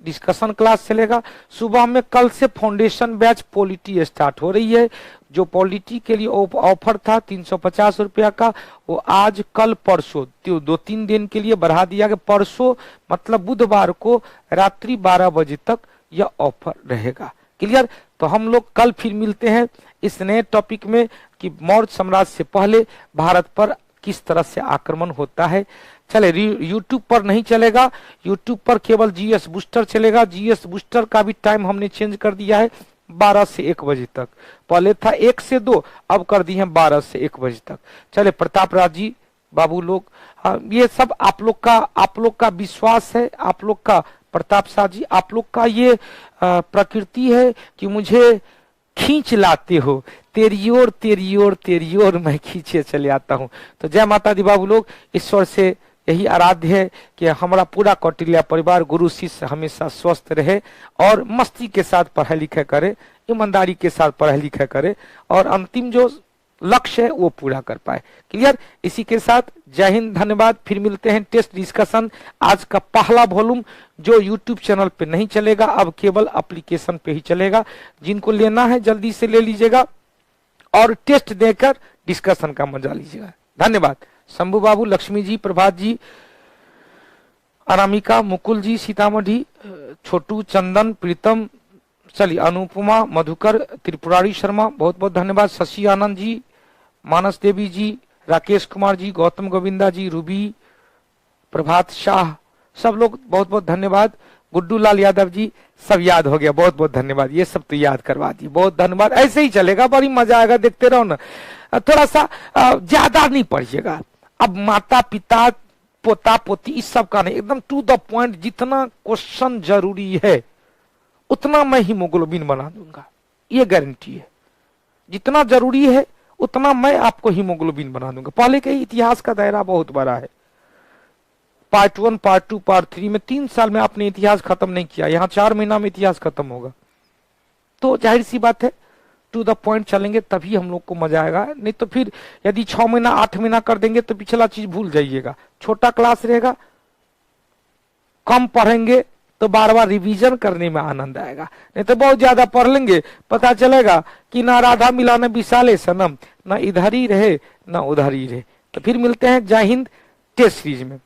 डिस्कशन क्लास चलेगा। सुबह में कल से फाउंडेशन बैच पॉलिटी स्टार्ट हो रही है। जो पॉलिटी के लिए ऑफर था 350 रुपया का, वो आज कल परसों 2-3 दिन के लिए बढ़ा दिया गया। परसों मतलब बुधवार को रात्रि 12 बजे तक यह ऑफर रहेगा। क्लियर? तो हम लोग कल फिर मिलते हैं इस नए टॉपिक में कि मौर्य साम्राज्य से पहले भारत पर किस तरह से आक्रमण होता है। चले, यूट्यूब पर नहीं चलेगा, यूट्यूब पर केवल जीएस बूस्टर चलेगा। जीएस बूस्टर का भी टाइम हमने चेंज कर दिया है 12 से 1 बजे तक। पहले था 1 से 2, अब कर दिए हैं 12 से 1 बजे तक। चले, प्रताप राज जी, बाबू लोग, ये सब आप लोग का विश्वास है, आप लोग का प्रताप शाह जी, आप लोग का ये प्रकृति है कि मुझे खींच लाते हो, तेरी ओर तेरी ओर तेरी ओर मैं खींचे चले आता हूं। तो जय माता दी बाबू लोग, ईश्वर से यही आराध्य है कि हमारा पूरा कौटिल्य परिवार गुरु शिष्य हमेशा स्वस्थ रहे और मस्ती के साथ पढ़ाई लिखाई करे, ईमानदारी के साथ पढ़ाई लिखाई करे और अंतिम जो लक्ष्य है वो पूरा कर पाए। क्लियर? इसी के साथ जय हिंद, धन्यवाद। फिर मिलते हैं टेस्ट डिस्कशन, आज का पहला वॉल्यूम जो यूट्यूब चैनल पे नहीं चलेगा, अब केवल एप्लीकेशन पे ही चलेगा। जिनको लेना है जल्दी से ले लीजिएगा और टेस्ट देकर डिस्कशन का मजा लीजिएगा। धन्यवाद। शंभू बाबू, लक्ष्मी जी, प्रभात जी, अनामिका, मुकुल जी, सीतामढ़ी, छोटू, चंदन, प्रीतम, चलिए, अनुपमा, मधुकर, त्रिपुरारी शर्मा, बहुत बहुत धन्यवाद। शशि आनंद जी, मानस देवी जी, राकेश कुमार जी, गौतम गोविंदा जी, रूबी, प्रभात शाह, सब लोग बहुत बहुत धन्यवाद। गुड्डू लाल यादव जी, सब याद हो गया, बहुत बहुत धन्यवाद। ये सब तो याद करवा दिए, बहुत धन्यवाद। ऐसे ही चलेगा, बड़ी मजा आएगा, देखते रहो ना। थोड़ा सा ज्यादा नहीं पढ़िएगा। अब माता पिता पोता पोती इस सब का नहीं, एकदम टू द पॉइंट। जितना क्वेश्चन जरूरी है उतना मैं हीमोग्लोबिन बना दूंगा, ये गारंटी है। जितना जरूरी है उतना मैं आपको हीमोग्लोबिन बना दूंगा। पहले के इतिहास का दायरा बहुत बड़ा है। पार्ट 1, पार्ट 2, पार्ट 3 में 3 साल में आपने इतिहास खत्म नहीं किया, यहाँ 4 महीना में इतिहास खत्म होगा। तो जाहिर सी बात है टू द पॉइंट चलेंगे तभी हम लोग को मजा आएगा। नहीं तो फिर यदि 6 महीना 8 महीना कर देंगे तो पिछला चीज भूल जाइएगा। छोटा क्लास रहेगा, कम पढ़ेंगे तो बार बार रिवीजन करने में आनंद आएगा। नहीं तो बहुत ज्यादा पढ़ लेंगे, पता चलेगा कि ना राधा मिला न विशाले सनम, ना इधर ही रहे ना उधर ही रहे। तो फिर मिलते हैं जय हिंद टेस्ट सीरीज में।